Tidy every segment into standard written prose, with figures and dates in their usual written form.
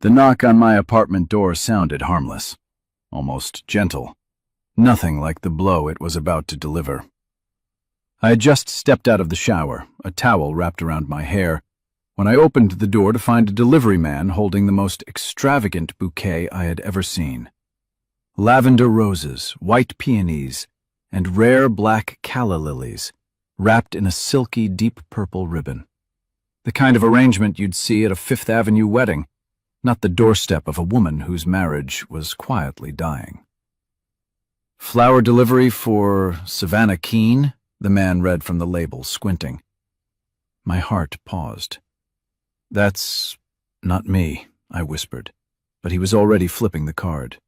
The knock on my apartment door sounded harmless, almost gentle, nothing like the blow it was about to deliver. I had just stepped out of the shower, a towel wrapped around my hair, when I opened the door to find a delivery man holding the most extravagant bouquet I had ever seen. Lavender roses, white peonies, and rare black calla lilies, wrapped in a silky deep purple ribbon. The kind of arrangement you'd see at a Fifth Avenue wedding, not the doorstep of a woman whose marriage was quietly dying. "Flower delivery for Savannah Keene," the man read from the label, squinting. My heart paused. "That's not me," I whispered, but he was already flipping the card.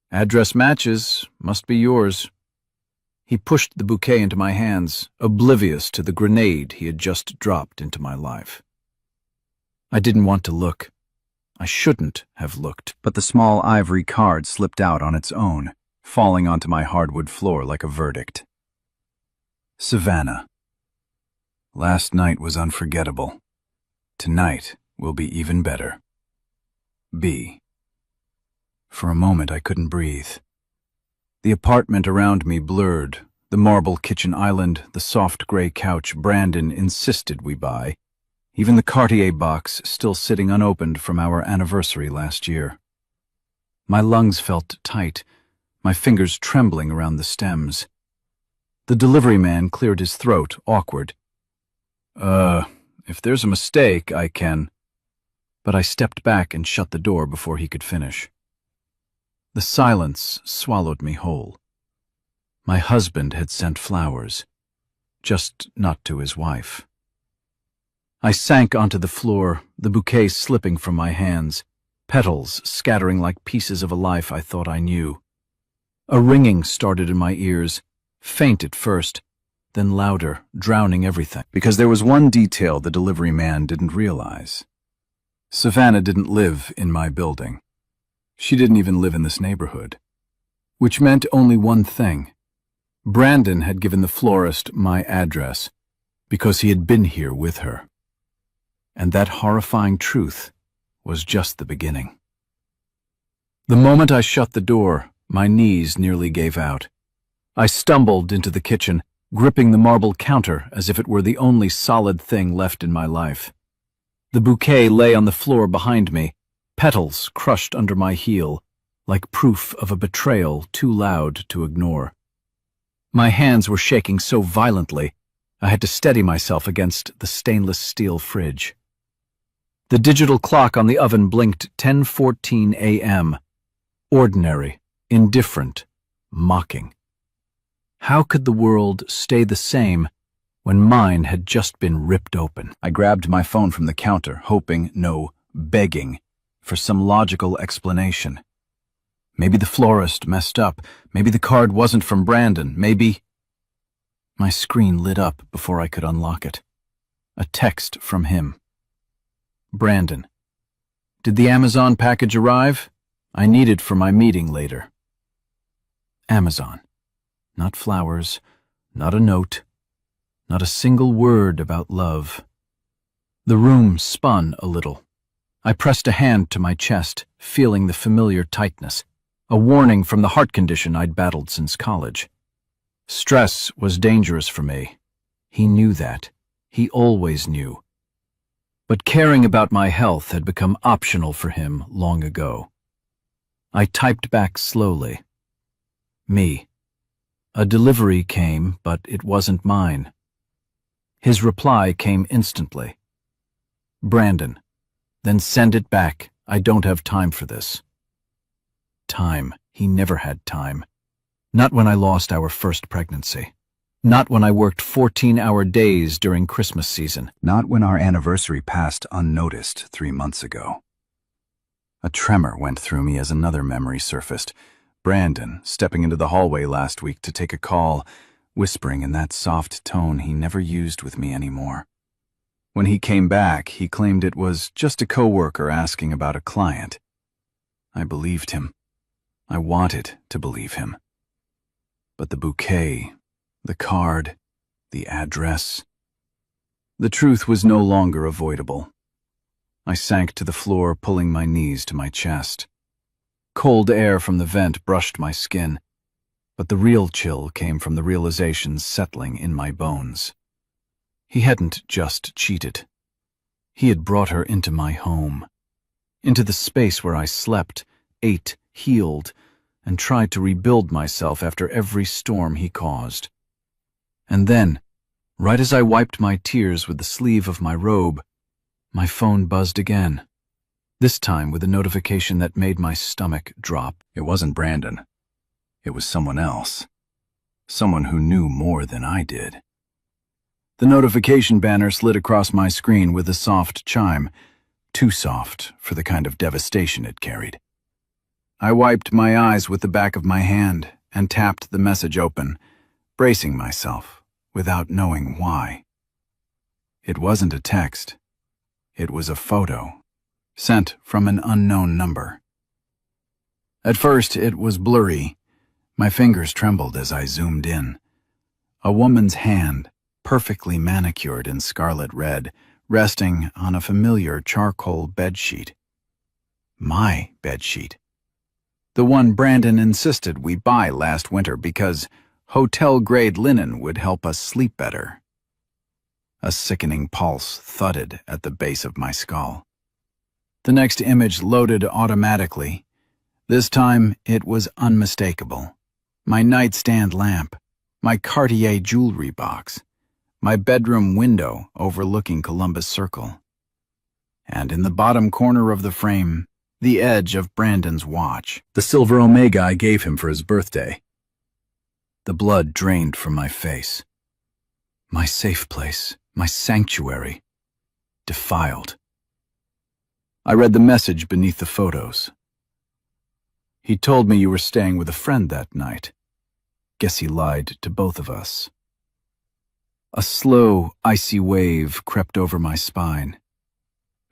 "Address matches, must be yours." He pushed the bouquet into my hands, oblivious to the grenade he had just dropped into my life. I didn't want to look. I shouldn't have looked, but the small ivory card slipped out on its own, falling onto my hardwood floor like a verdict. Savannah. Last night was unforgettable. Tonight will be even better. B. For a moment I couldn't breathe. The apartment around me blurred, the marble kitchen island, the soft gray couch Brandon insisted we buy, even the Cartier box still sitting unopened from our anniversary last year. My lungs felt tight, my fingers trembling around the stems. The delivery man cleared his throat, awkward. If there's a mistake, I can—" But I stepped back and shut the door before he could finish. The silence swallowed me whole. My husband had sent flowers, just not to his wife. I sank onto the floor, the bouquet slipping from my hands, petals scattering like pieces of a life I thought I knew. A ringing started in my ears, faint at first, then louder, drowning everything, because there was one detail the delivery man didn't realize. Savannah didn't live in my building. She didn't even live in this neighborhood. Which meant only one thing. Brandon had given the florist my address because he had been here with her. And that horrifying truth was just the beginning. The moment I shut the door, my knees nearly gave out. I stumbled into the kitchen, gripping the marble counter as if it were the only solid thing left in my life. The bouquet lay on the floor behind me, petals crushed under my heel, like proof of a betrayal too loud to ignore. My hands were shaking so violently, I had to steady myself against the stainless steel fridge. The digital clock on the oven blinked 10:14 a.m. Ordinary, indifferent, mocking. How could the world stay the same when mine had just been ripped open? I grabbed my phone from the counter, hoping, no, begging, for some logical explanation. Maybe the florist messed up. Maybe the card wasn't from Brandon. Maybe— My screen lit up before I could unlock it. A text from him. Brandon. Did the Amazon package arrive? I need it for my meeting later. Amazon. Not flowers, not a note, not a single word about love. The room spun a little. I pressed a hand to my chest, feeling the familiar tightness, a warning from the heart condition I'd battled since college. Stress was dangerous for me. He knew that. He always knew. But caring about my health had become optional for him long ago. I typed back slowly. Me. A delivery came, but it wasn't mine. His reply came instantly. Brandon. Then send it back. I don't have time for this. Time. He never had time. Not when I lost our first pregnancy. Not when I worked 14-hour days during Christmas season. Not when our anniversary passed unnoticed 3 months ago. A tremor went through me as another memory surfaced. Brandon, stepping into the hallway last week to take a call, whispering in that soft tone he never used with me anymore. When he came back, he claimed it was just a coworker asking about a client. I believed him. I wanted to believe him. But the bouquet, the card, the address. The truth was no longer avoidable. I sank to the floor, pulling my knees to my chest. Cold air from the vent brushed my skin, but the real chill came from the realization settling in my bones. He hadn't just cheated. He had brought her into my home, into the space where I slept, ate, healed, and tried to rebuild myself after every storm he caused. And then, right as I wiped my tears with the sleeve of my robe, my phone buzzed again, this time with a notification that made my stomach drop. It wasn't Brandon. It was someone else. Someone who knew more than I did. The notification banner slid across my screen with a soft chime, too soft for the kind of devastation it carried. I wiped my eyes with the back of my hand and tapped the message open, bracing myself without knowing why. It wasn't a text. It was a photo, sent from an unknown number. At first, it was blurry. My fingers trembled as I zoomed in. A woman's hand, perfectly manicured in scarlet red, resting on a familiar charcoal bedsheet. My bedsheet. The one Brandon insisted we buy last winter because hotel-grade linen would help us sleep better. A sickening pulse thudded at the base of my skull. The next image loaded automatically. This time, it was unmistakable. My nightstand lamp, my Cartier jewelry box, my bedroom window overlooking Columbus Circle. And in the bottom corner of the frame, the edge of Brandon's watch, the silver Omega I gave him for his birthday. The blood drained from my face. My safe place, my sanctuary, defiled. I read the message beneath the photos. He told me you were staying with a friend that night. Guess he lied to both of us. A slow, icy wave crept over my spine.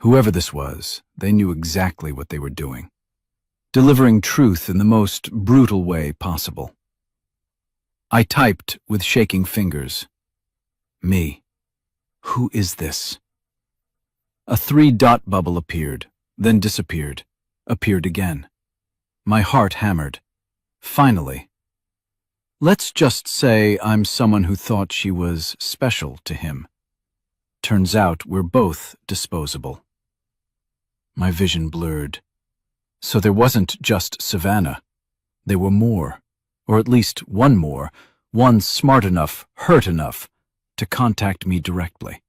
Whoever this was, they knew exactly what they were doing, delivering truth in the most brutal way possible. I typed with shaking fingers. Me. Who is this? A 3-dot bubble appeared, then disappeared, appeared again. My heart hammered. Finally. Let's just say I'm someone who thought she was special to him. Turns out we're both disposable. My vision blurred. So there wasn't just Savannah. There were more, or at least one more, one smart enough, hurt enough, to contact me directly.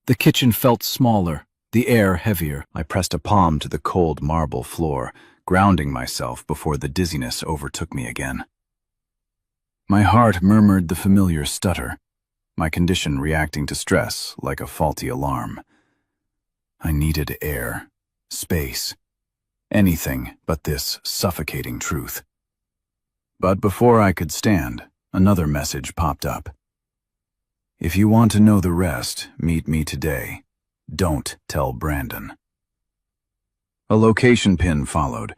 The kitchen felt smaller, the air heavier. I pressed a palm to the cold marble floor, grounding myself before the dizziness overtook me again. My heart murmured the familiar stutter, my condition reacting to stress like a faulty alarm. I needed air, space, anything but this suffocating truth. But before I could stand, another message popped up. If you want to know the rest, meet me today. Don't tell Brandon. A location pin followed,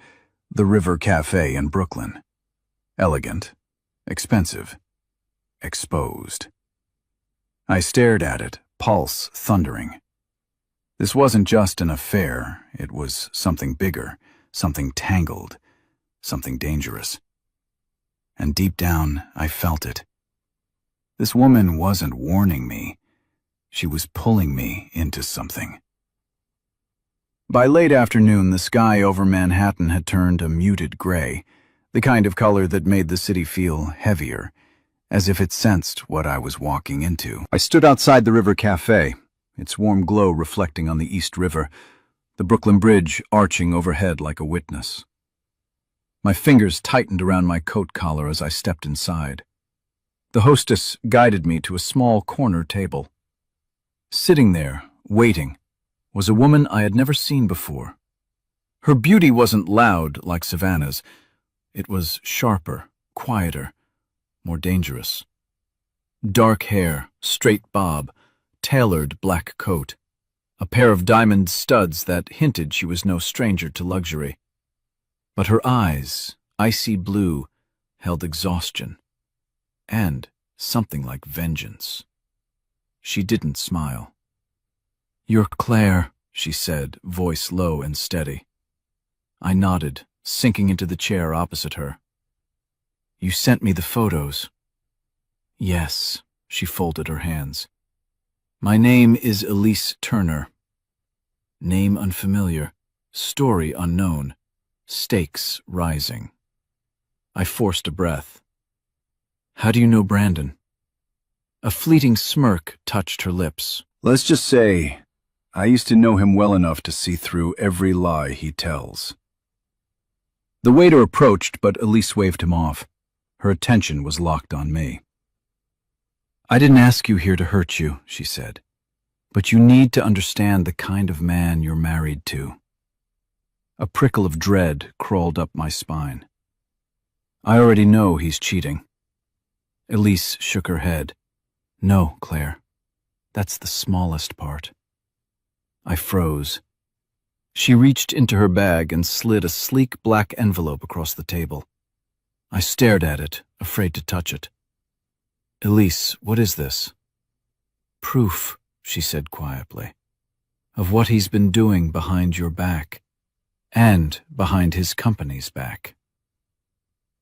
the River Cafe in Brooklyn. Elegant, expensive, exposed. I stared at it, pulse thundering. This wasn't just an affair, it was something bigger, something tangled, something dangerous. And deep down, I felt it. This woman wasn't warning me. She was pulling me into something. By late afternoon, the sky over Manhattan had turned a muted gray, the kind of color that made the city feel heavier, as if it sensed what I was walking into. I stood outside the River Cafe, its warm glow reflecting on the East River, the Brooklyn Bridge arching overhead like a witness. My fingers tightened around my coat collar as I stepped inside. The hostess guided me to a small corner table. Sitting there, waiting, was a woman I had never seen before. Her beauty wasn't loud like Savannah's. It was sharper, quieter, more dangerous. Dark hair, straight bob, tailored black coat, a pair of diamond studs that hinted she was no stranger to luxury. But her eyes, icy blue, held exhaustion. And something like vengeance. She didn't smile. "You're Claire," she said, voice low and steady. I nodded, sinking into the chair opposite her. You sent me the photos. Yes, she folded her hands. My name is Elise Turner. Name unfamiliar, story unknown, stakes rising. I forced a breath. How do you know Brandon? A fleeting smirk touched her lips. Let's just say, I used to know him well enough to see through every lie he tells. The waiter approached, but Elise waved him off. Her attention was locked on me. I didn't ask you here to hurt you, she said, but you need to understand the kind of man you're married to. A prickle of dread crawled up my spine. I already know he's cheating. Elise shook her head. No, Claire. That's the smallest part. I froze. She reached into her bag and slid a sleek black envelope across the table. I stared at it, afraid to touch it. Elise, what is this? Proof, she said quietly, of what he's been doing behind your back, and behind his company's back.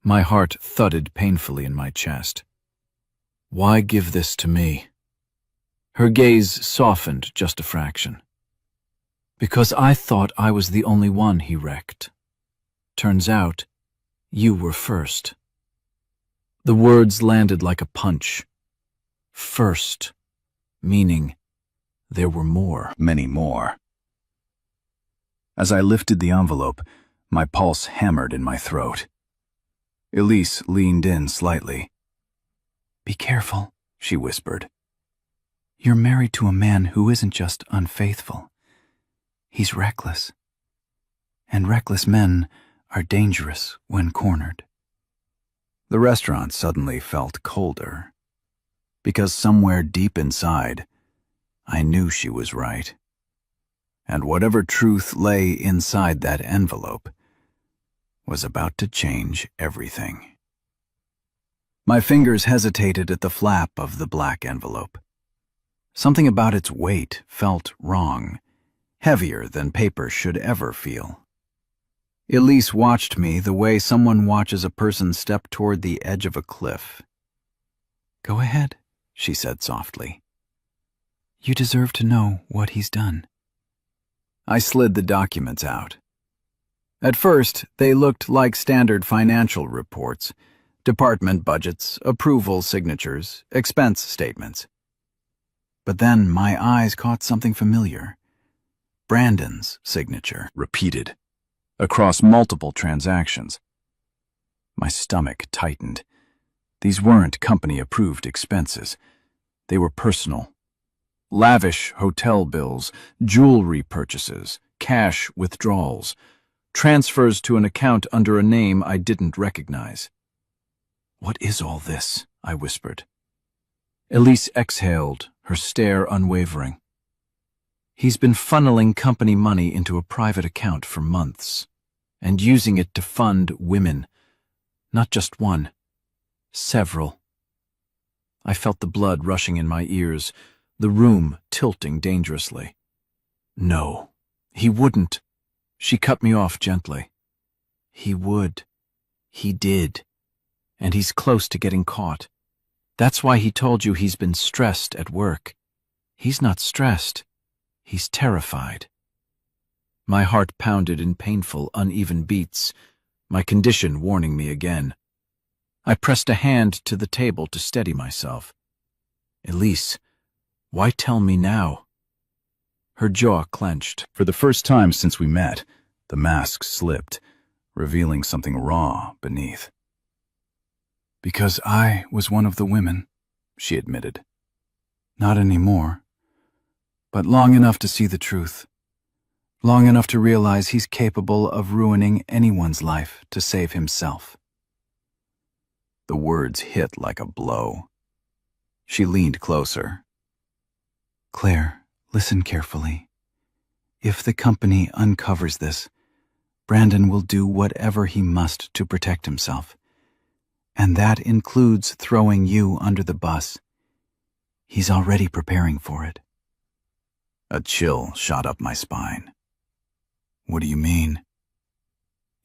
My heart thudded painfully in my chest. Why give this to me? Her gaze softened just a fraction. Because I thought I was the only one he wrecked. Turns out, you were first. The words landed like a punch. First, meaning there were more. Many more. As I lifted the envelope, my pulse hammered in my throat. Elise leaned in slightly. Be careful, she whispered. You're married to a man who isn't just unfaithful. He's reckless. And reckless men are dangerous when cornered. The restaurant suddenly felt colder, because somewhere deep inside, I knew she was right. And whatever truth lay inside that envelope was about to change everything. My fingers hesitated at the flap of the black envelope. Something about its weight felt wrong, heavier than paper should ever feel. Elise watched me the way someone watches a person step toward the edge of a cliff. Go ahead, she said softly. You deserve to know what he's done. I slid the documents out. At first, they looked like standard financial reports, department budgets, approval signatures, expense statements. But then my eyes caught something familiar. Brandon's signature, repeated, across multiple transactions. My stomach tightened. These weren't company-approved expenses. They were personal. Lavish hotel bills, jewelry purchases, cash withdrawals, transfers to an account under a name I didn't recognize. What is all this? I whispered. Elise exhaled, her stare unwavering. He's been funneling company money into a private account for months, and using it to fund women. Not just one, several. I felt the blood rushing in my ears, the room tilting dangerously. No, he wouldn't. She cut me off gently. He would. He did. And he's close to getting caught. That's why he told you he's been stressed at work. He's not stressed. He's terrified. My heart pounded in painful, uneven beats, my condition warning me again. I pressed a hand to the table to steady myself. Elise, why tell me now? Her jaw clenched. For the first time since we met, the mask slipped, revealing something raw beneath. Because I was one of the women, she admitted. Not anymore, but long enough to see the truth. Long enough to realize he's capable of ruining anyone's life to save himself. The words hit like a blow. She leaned closer. Claire, listen carefully. If the company uncovers this, Brandon will do whatever he must to protect himself. And that includes throwing you under the bus. He's already preparing for it. A chill shot up my spine. What do you mean?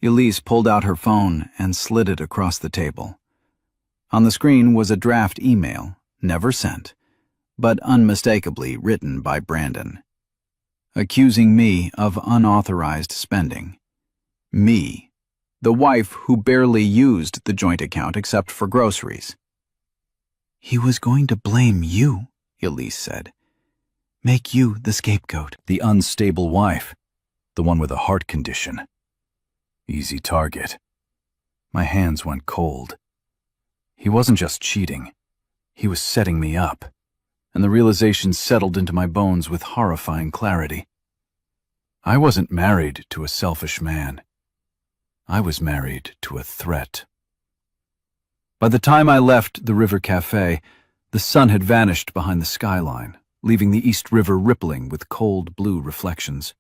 Elise pulled out her phone and slid it across the table. On the screen was a draft email, never sent, but unmistakably written by Brandon, accusing me of unauthorized spending. Me, the wife who barely used the joint account except for groceries. He was going to blame you, Elise said. Make you the scapegoat. The unstable wife, the one with a heart condition. Easy target. My hands went cold. He wasn't just cheating. He was setting me up, and the realization settled into my bones with horrifying clarity. I wasn't married to a selfish man. I was married to a threat. By the time I left the River Cafe, the sun had vanished behind the skyline, leaving the East River rippling with cold blue reflections.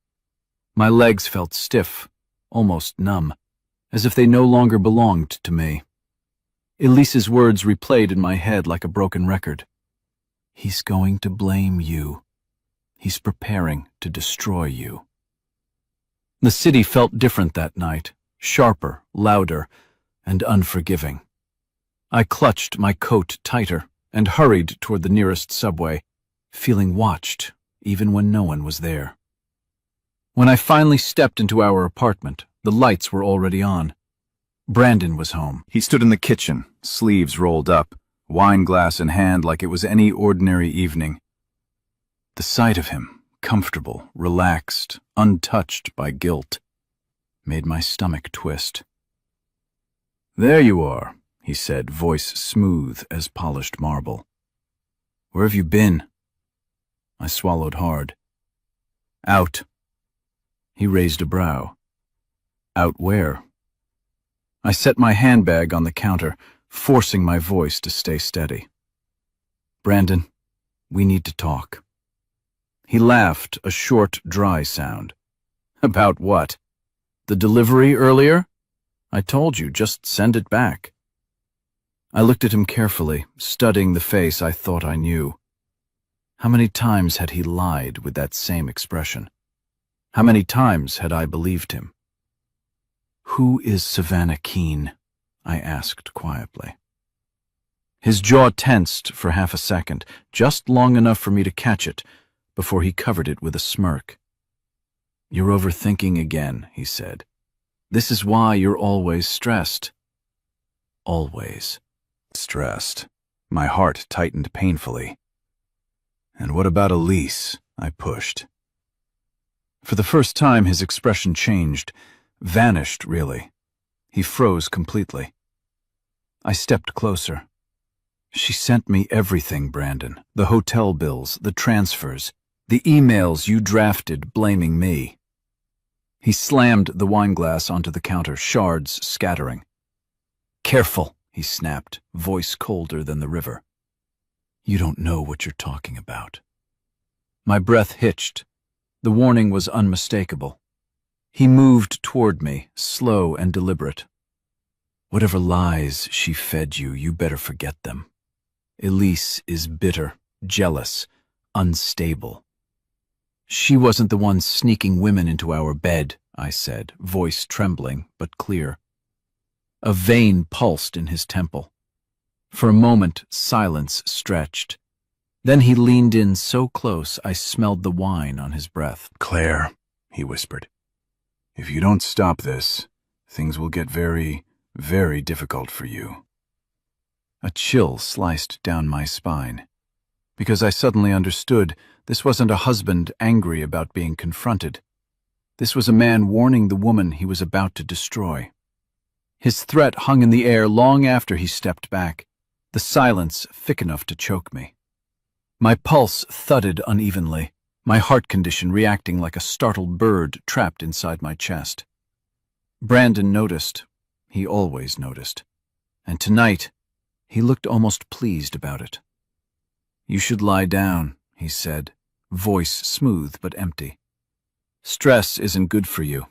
My legs felt stiff, almost numb, as if they no longer belonged to me. Elise's words replayed in my head like a broken record. He's going to blame you. He's preparing to destroy you. The city felt different that night, sharper, louder, and unforgiving. I clutched my coat tighter and hurried toward the nearest subway, feeling watched even when no one was there. When I finally stepped into our apartment, the lights were already on. Brandon was home. He stood in the kitchen, sleeves rolled up, wine glass in hand like it was any ordinary evening. The sight of him, comfortable, relaxed, untouched by guilt, made my stomach twist. "There you are," he said, voice smooth as polished marble. "Where have you been?" I swallowed hard. "Out." He raised a brow. "Out where?" I set my handbag on the counter, forcing my voice to stay steady. "Brandon, we need to talk." He laughed, a short, dry sound. "About what? The delivery earlier? I told you, just send it back." I looked at him carefully, studying the face I thought I knew. How many times had he lied with that same expression? How many times had I believed him? "Who is Savannah Keene?" I asked quietly. His jaw tensed for half a second, just long enough for me to catch it, before he covered it with a smirk. "You're overthinking again," he said. "This is why you're always stressed." Always stressed. My heart tightened painfully. "And what about Elise?" I pushed. For the first time, his expression changed, vanished, really. He froze completely. I stepped closer. "She sent me everything, Brandon. The hotel bills, the transfers, the emails you drafted blaming me." He slammed the wine glass onto the counter, shards scattering. "Careful," he snapped, voice colder than the river. "You don't know what you're talking about." My breath hitched. The warning was unmistakable. He moved toward me, slow and deliberate. "Whatever lies she fed you, you better forget them. Elise is bitter, jealous, unstable." "She wasn't the one sneaking women into our bed," I said, voice trembling but clear. A vein pulsed in his temple. For a moment, silence stretched. Then he leaned in so close I smelled the wine on his breath. "Claire," he whispered, "if you don't stop this, things will get very, very difficult for you." A chill sliced down my spine, because I suddenly understood this wasn't a husband angry about being confronted. This was a man warning the woman he was about to destroy. His threat hung in the air long after he stepped back, the silence thick enough to choke me. My pulse thudded unevenly, my heart condition reacting like a startled bird trapped inside my chest. Brandon noticed. He always noticed. And tonight, he looked almost pleased about it. "You should lie down," he said, voice smooth but empty. "Stress isn't good for you."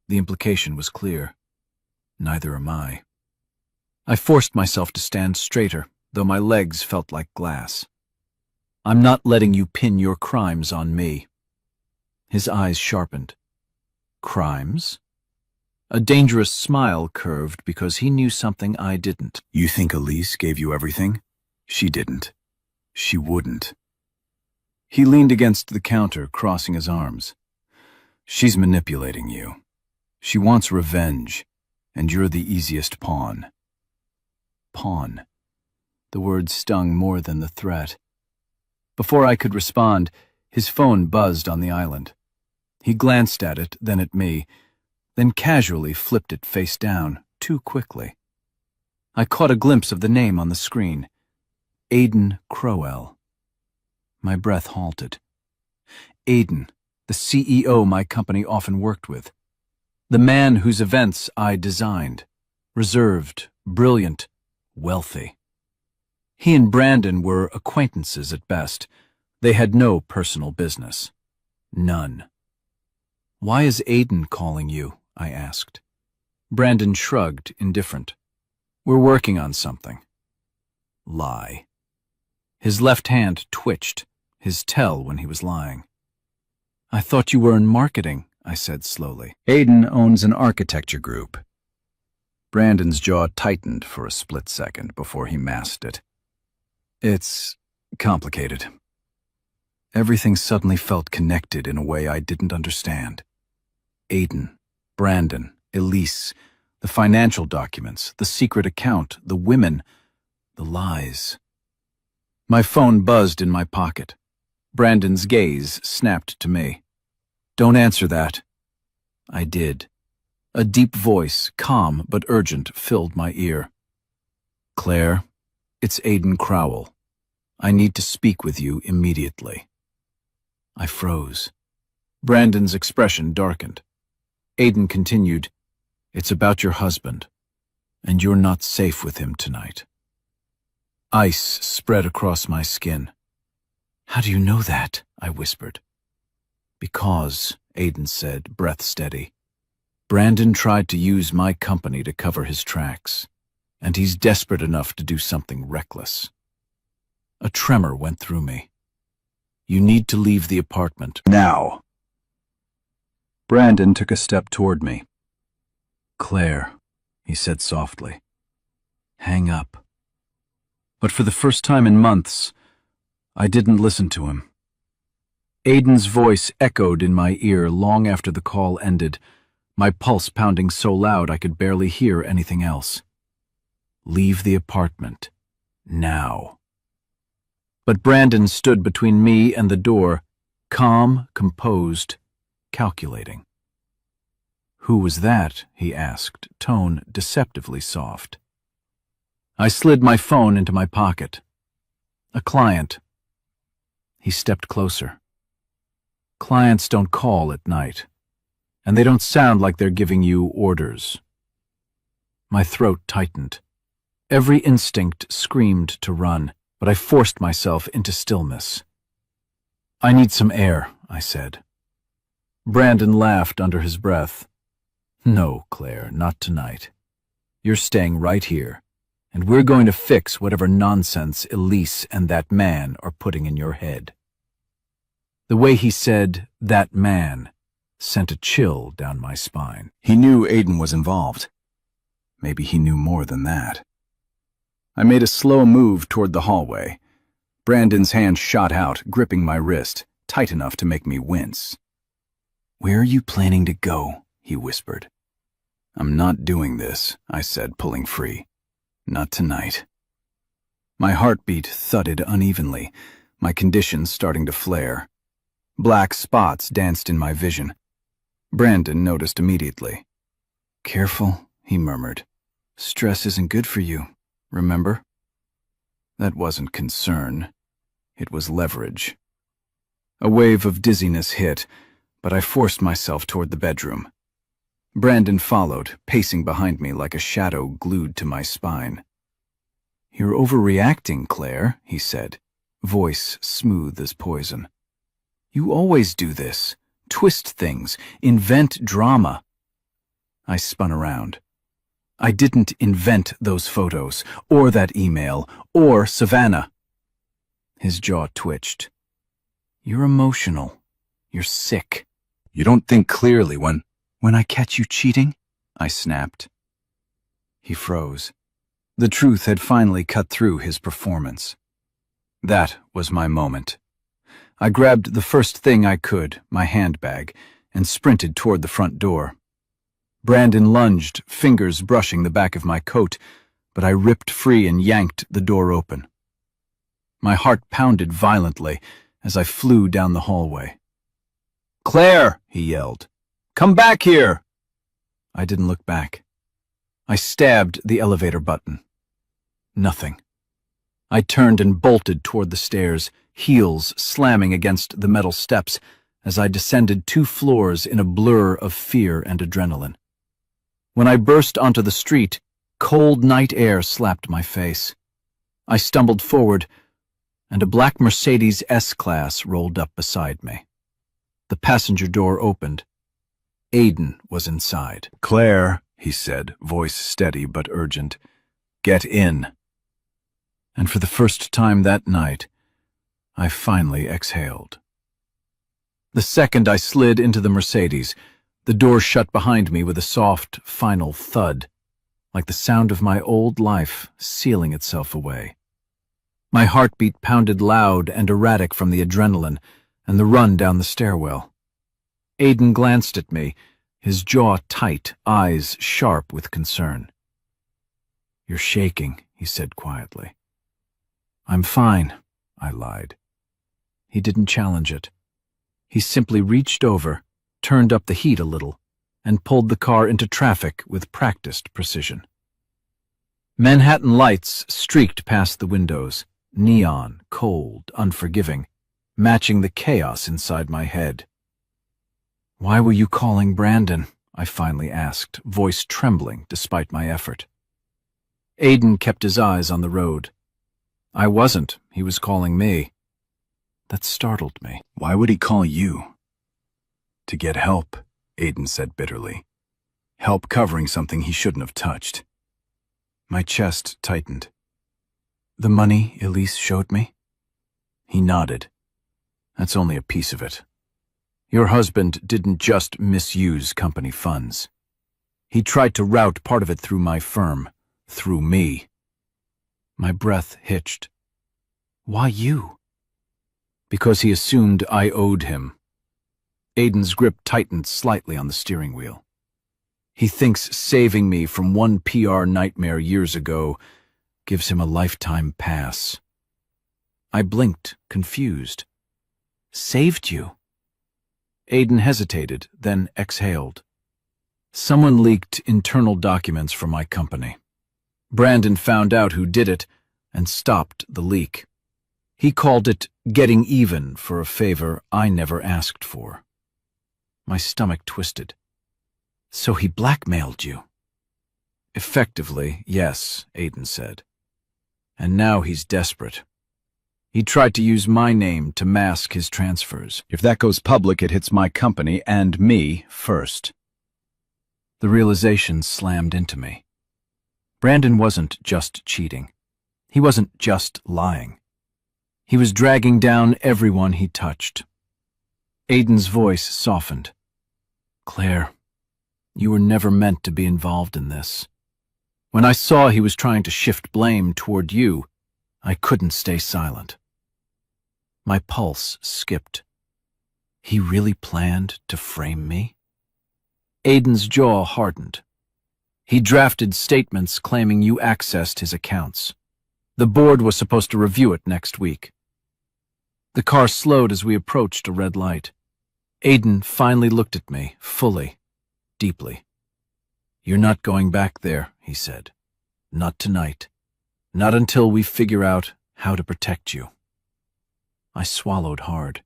The implication was clear. Neither am I. I forced myself to stand straighter, though my legs felt like glass. I'm not letting you pin your crimes on me. His eyes sharpened. Crimes? A dangerous smile curved because he knew something I didn't. You think Elise gave you everything? She didn't. She wouldn't. He leaned against the counter, crossing his arms. She's manipulating you. She wants revenge, and you're the easiest pawn. Pawn. The word stung more than the threat. Before I could respond, his phone buzzed on the island. He glanced at it, then at me, then casually flipped it face down, too quickly. I caught a glimpse of the name on the screen. Aidan Crowell. My breath halted. Aidan, the CEO my company often worked with. The man whose events I designed. Reserved, brilliant, wealthy. He and Brandon were acquaintances at best. They had no personal business. None. Why is Aidan calling you? I asked. Brandon shrugged, indifferent. We're working on something. Lie. His left hand twitched, his tell when he was lying. I thought you were in marketing, I said slowly. Aidan owns an architecture group. Brandon's jaw tightened for a split second before he masked it. It's complicated. Everything suddenly felt connected in a way I didn't understand. Aidan, Brandon, Elise, the financial documents, the secret account, the women, the lies. My phone buzzed in my pocket. Brandon's gaze snapped to me. Don't answer that. I did. A deep voice, calm but urgent, filled my ear. Claire, it's Aidan Crowell. I need to speak with you immediately. I froze. Brandon's expression darkened. Aidan continued, It's about your husband, and you're not safe with him tonight. Ice spread across my skin. How do you know that? I whispered. Because, Aidan said, breath steady, Brandon tried to use my company to cover his tracks, and he's desperate enough to do something reckless. A tremor went through me. You need to leave the apartment. Now. Brandon took a step toward me. Claire, he said softly. Hang up. But for the first time in months, I didn't listen to him. Aidan's voice echoed in my ear long after the call ended, my pulse pounding so loud I could barely hear anything else. Leave the apartment. Now. But Brandon stood between me and the door, calm, composed, calculating. Who was that? He asked, tone deceptively soft. I slid my phone into my pocket. A client. He stepped closer. Clients don't call at night, and they don't sound like they're giving you orders. My throat tightened. Every instinct screamed to run, but I forced myself into stillness. I need some air, I said. Brandon laughed under his breath. No, Claire, not tonight. You're staying right here, and we're going to fix whatever nonsense Elise and that man are putting in your head. The way he said, that man, sent a chill down my spine. He knew Aidan was involved. Maybe he knew more than that. I made a slow move toward the hallway. Brandon's hand shot out, gripping my wrist, tight enough to make me wince. Where are you planning to go? He whispered. I'm not doing this, I said, pulling free. Not tonight. My heartbeat thudded unevenly, my conditions starting to flare. Black spots danced in my vision. Brandon noticed immediately. Careful, he murmured. Stress isn't good for you, remember? That wasn't concern. It was leverage. A wave of dizziness hit, but I forced myself toward the bedroom. Brandon followed, pacing behind me like a shadow glued to my spine. You're overreacting, Claire, he said, voice smooth as poison. You always do this. Twist things, invent drama. I spun around. I didn't invent those photos, or that email, or Savannah. His jaw twitched. You're emotional. You're sick. You don't think clearly when I catch you cheating? I snapped. He froze. The truth had finally cut through his performance. That was my moment. I grabbed the first thing I could, my handbag, and sprinted toward the front door. Brandon lunged, fingers brushing the back of my coat, but I ripped free and yanked the door open. My heart pounded violently as I flew down the hallway. "Claire!" he yelled. "Come back here!" I didn't look back. I stabbed the elevator button. Nothing. I turned and bolted toward the stairs, heels slamming against the metal steps as I descended 2 floors in a blur of fear and adrenaline. When I burst onto the street, cold night air slapped my face. I stumbled forward, and a black Mercedes S-Class rolled up beside me. The passenger door opened. Aiden was inside. "Claire," he said, voice steady but urgent, "get in." And for the first time that night, I finally exhaled. The second I slid into the Mercedes, the door shut behind me with a soft, final thud, like the sound of my old life sealing itself away. My heartbeat pounded loud and erratic from the adrenaline and the run down the stairwell. Aiden glanced at me, his jaw tight, eyes sharp with concern. "You're shaking," he said quietly. "I'm fine," I lied. He didn't challenge it. He simply reached over, turned up the heat a little, and pulled the car into traffic with practiced precision. Manhattan lights streaked past the windows, neon, cold, unforgiving, matching the chaos inside my head. "Why were you calling Brandon?" I finally asked, voice trembling despite my effort. Aiden kept his eyes on the road. "I wasn't. He was calling me." That startled me. "Why would he call you?" "To get help," Aiden said bitterly. "Help covering something he shouldn't have touched." My chest tightened. "The money Elise showed me?" He nodded. "That's only a piece of it. Your husband didn't just misuse company funds. He tried to route part of it through my firm, through me." My breath hitched. "Why you?" "Because he assumed I owed him." Aiden's grip tightened slightly on the steering wheel. "He thinks saving me from one PR nightmare years ago gives him a lifetime pass." I blinked, confused. "Saved you?" Aiden hesitated, then exhaled. "Someone leaked internal documents from my company. Brandon found out who did it and stopped the leak. He called it getting even for a favor I never asked for." My stomach twisted. "So he blackmailed you?" "Effectively, yes," Aiden said. "And now he's desperate. He tried to use my name to mask his transfers." "If that goes public, it hits my company and me first." The realization slammed into me. Brandon wasn't just cheating. He wasn't just lying. He was dragging down everyone he touched. Aiden's voice softened. "Claire, you were never meant to be involved in this. When I saw he was trying to shift blame toward you, I couldn't stay silent." My pulse skipped. He really planned to frame me? Aiden's jaw hardened. "He drafted statements claiming you accessed his accounts. The board was supposed to review it next week." The car slowed as we approached a red light. Aiden finally looked at me, fully, deeply. "You're not going back there," he said. "Not tonight. Not until we figure out how to protect you." I swallowed hard.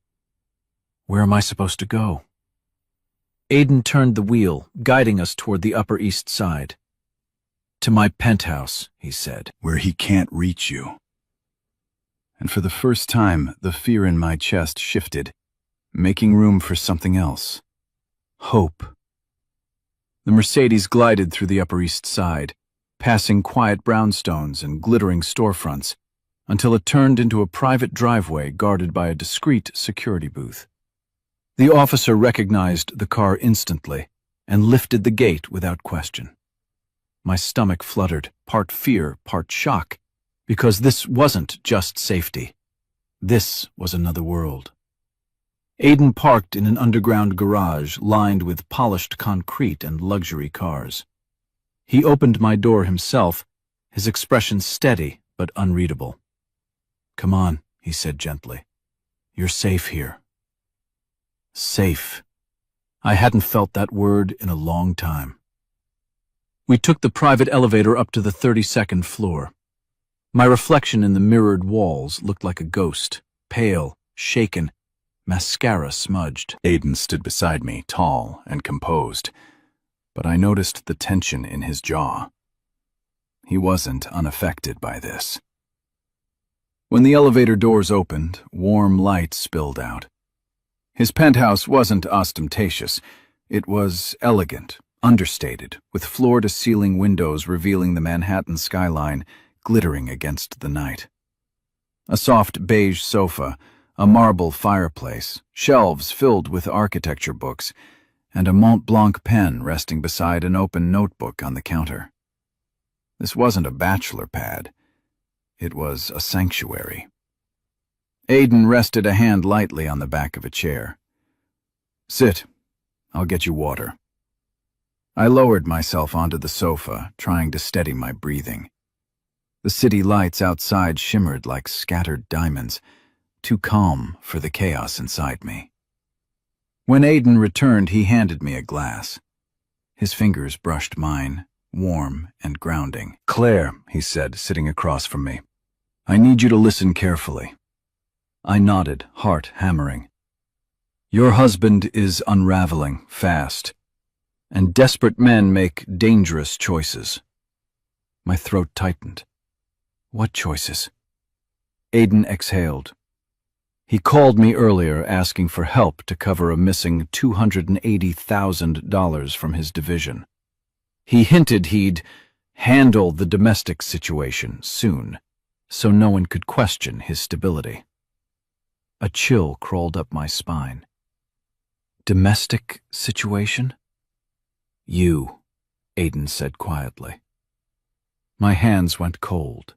"Where am I supposed to go?" Aiden turned the wheel, guiding us toward the Upper East Side. "To my penthouse," he said. "Where he can't reach you." And for the first time, the fear in my chest shifted, making room for something else. Hope. The Mercedes glided through the Upper East Side, passing quiet brownstones and glittering storefronts, until it turned into a private driveway guarded by a discreet security booth. The officer recognized the car instantly and lifted the gate without question. My stomach fluttered, part fear, part shock, because this wasn't just safety. This was another world. Aiden parked in an underground garage lined with polished concrete and luxury cars. He opened my door himself, his expression steady but unreadable. "Come on," he said gently. "You're safe here." Safe. I hadn't felt that word in a long time. We took the private elevator up to the 32nd floor. My reflection in the mirrored walls looked like a ghost, pale, shaken, mascara smudged. Aiden stood beside me, tall and composed, but I noticed the tension in his jaw. He wasn't unaffected by this. When the elevator doors opened, warm light spilled out. His penthouse wasn't ostentatious. It was elegant, understated, with floor-to-ceiling windows revealing the Manhattan skyline glittering against the night. A soft beige sofa, a marble fireplace, shelves filled with architecture books, and a Mont Blanc pen resting beside an open notebook on the counter. This wasn't a bachelor pad. It was a sanctuary. Aiden rested a hand lightly on the back of a chair. "Sit. I'll get you water." I lowered myself onto the sofa, trying to steady my breathing. The city lights outside shimmered like scattered diamonds, too calm for the chaos inside me. When Aiden returned, he handed me a glass. His fingers brushed mine, warm and grounding. "Claire," he said, sitting across from me, "I need you to listen carefully." I nodded, heart hammering. "Your husband is unraveling fast, and desperate men make dangerous choices." My throat tightened. "What choices?" Aiden exhaled. He called me earlier asking for help to cover a missing $280,000 from his division. He hinted he'd handle the domestic situation soon, so no one could question his stability. A chill crawled up my spine. "Domestic situation?" "You," Aiden said quietly. My hands went cold.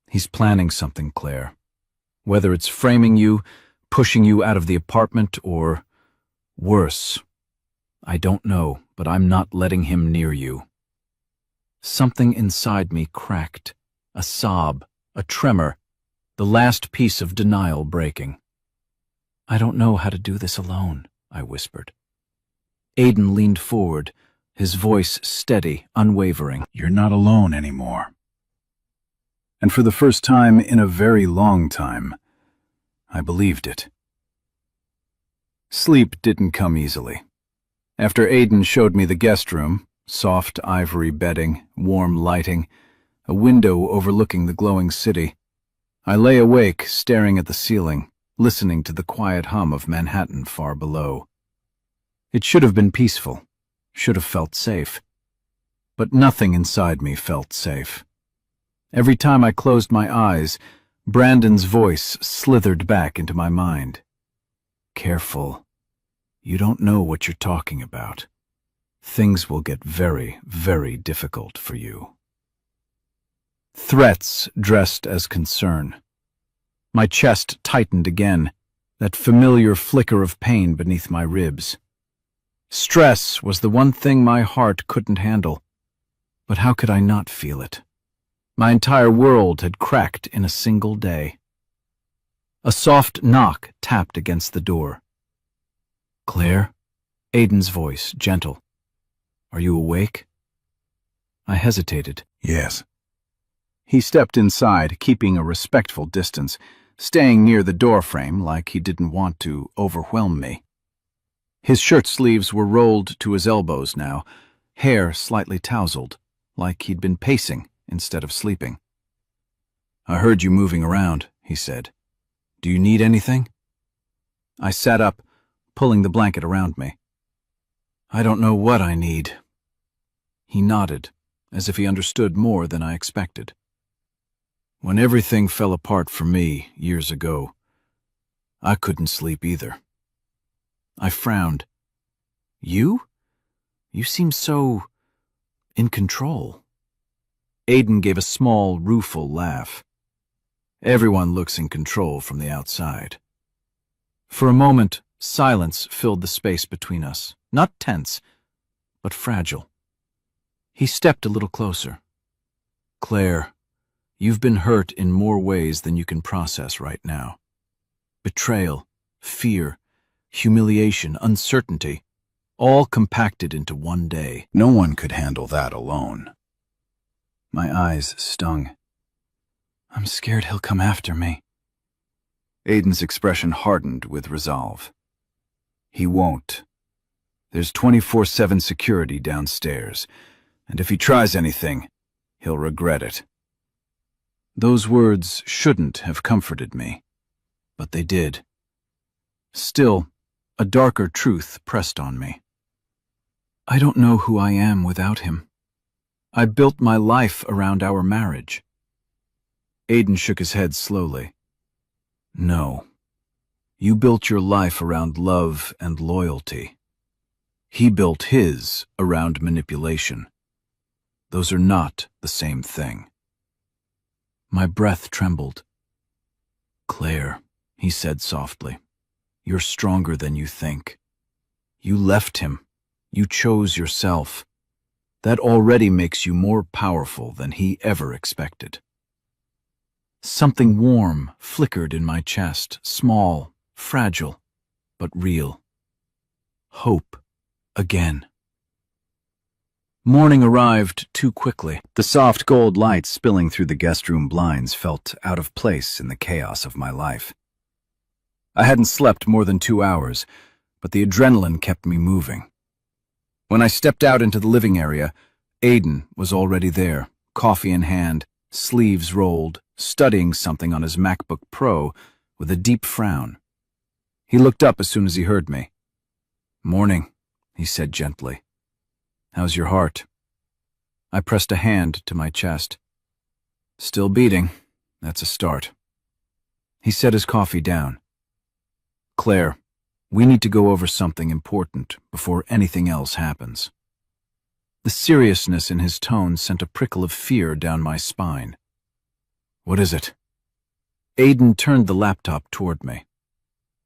"He's planning something, Claire. Whether it's framing you, pushing you out of the apartment, or worse. I don't know, but I'm not letting him near you." Something inside me cracked, a sob, a tremor, the last piece of denial breaking. "I don't know how to do this alone," I whispered. Aiden leaned forward, his voice steady, unwavering. "You're not alone anymore." And for the first time in a very long time, I believed it. Sleep didn't come easily. After Aiden showed me the guest room, soft ivory bedding, warm lighting, a window overlooking the glowing city, I lay awake, staring at the ceiling, listening to the quiet hum of Manhattan far below. It should have been peaceful, should have felt safe. But nothing inside me felt safe. Every time I closed my eyes, Brandon's voice slithered back into my mind. "Careful. You don't know what you're talking about. Things will get very, very difficult for you." Threats dressed as concern. My chest tightened again, that familiar flicker of pain beneath my ribs. Stress was the one thing my heart couldn't handle. But how could I not feel it? My entire world had cracked in a single day. A soft knock tapped against the door. "Claire?" Aiden's voice, gentle. "Are you awake?" I hesitated. "Yes." He stepped inside, keeping a respectful distance, staying near the doorframe like he didn't want to overwhelm me. His shirt sleeves were rolled to his elbows now, hair slightly tousled, like he'd been pacing instead of sleeping. "I heard you moving around," he said. "Do you need anything?" I sat up, pulling the blanket around me. "I don't know what I need." He nodded, as if he understood more than I expected. When everything fell apart for me years ago, I couldn't sleep either. I frowned. You? You seem so in control. Aiden gave a small, rueful laugh. Everyone looks in control from the outside. For a moment, silence filled the space between us, not tense, but fragile. He stepped a little closer. Claire, you've been hurt in more ways than you can process right now. Betrayal, fear, humiliation, uncertainty, all compacted into one day. No one could handle that alone. My eyes stung. I'm scared he'll come after me. Aiden's expression hardened with resolve. He won't. There's 24/7 security downstairs, and if he tries anything, he'll regret it. Those words shouldn't have comforted me, but they did. Still, a darker truth pressed on me. I don't know who I am without him. I built my life around our marriage. Aiden shook his head slowly. No. You built your life around love and loyalty. He built his around manipulation. Those are not the same thing. My breath trembled. Claire, he said softly, you're stronger than you think. You left him. You chose yourself. That already makes you more powerful than he ever expected. Something warm flickered in my chest, small, fragile, but real. Hope, again. Morning arrived too quickly. The soft gold light spilling through the guest room blinds felt out of place in the chaos of my life. I hadn't slept more than 2 hours, but the adrenaline kept me moving. When I stepped out into the living area, Aiden was already there, coffee in hand, sleeves rolled, studying something on his MacBook Pro with a deep frown. He looked up as soon as he heard me. Morning, he said gently. How's your heart? I pressed a hand to my chest. Still beating. That's a start. He set his coffee down. Claire, we need to go over something important before anything else happens. The seriousness in his tone sent a prickle of fear down my spine. What is it? Aiden turned the laptop toward me.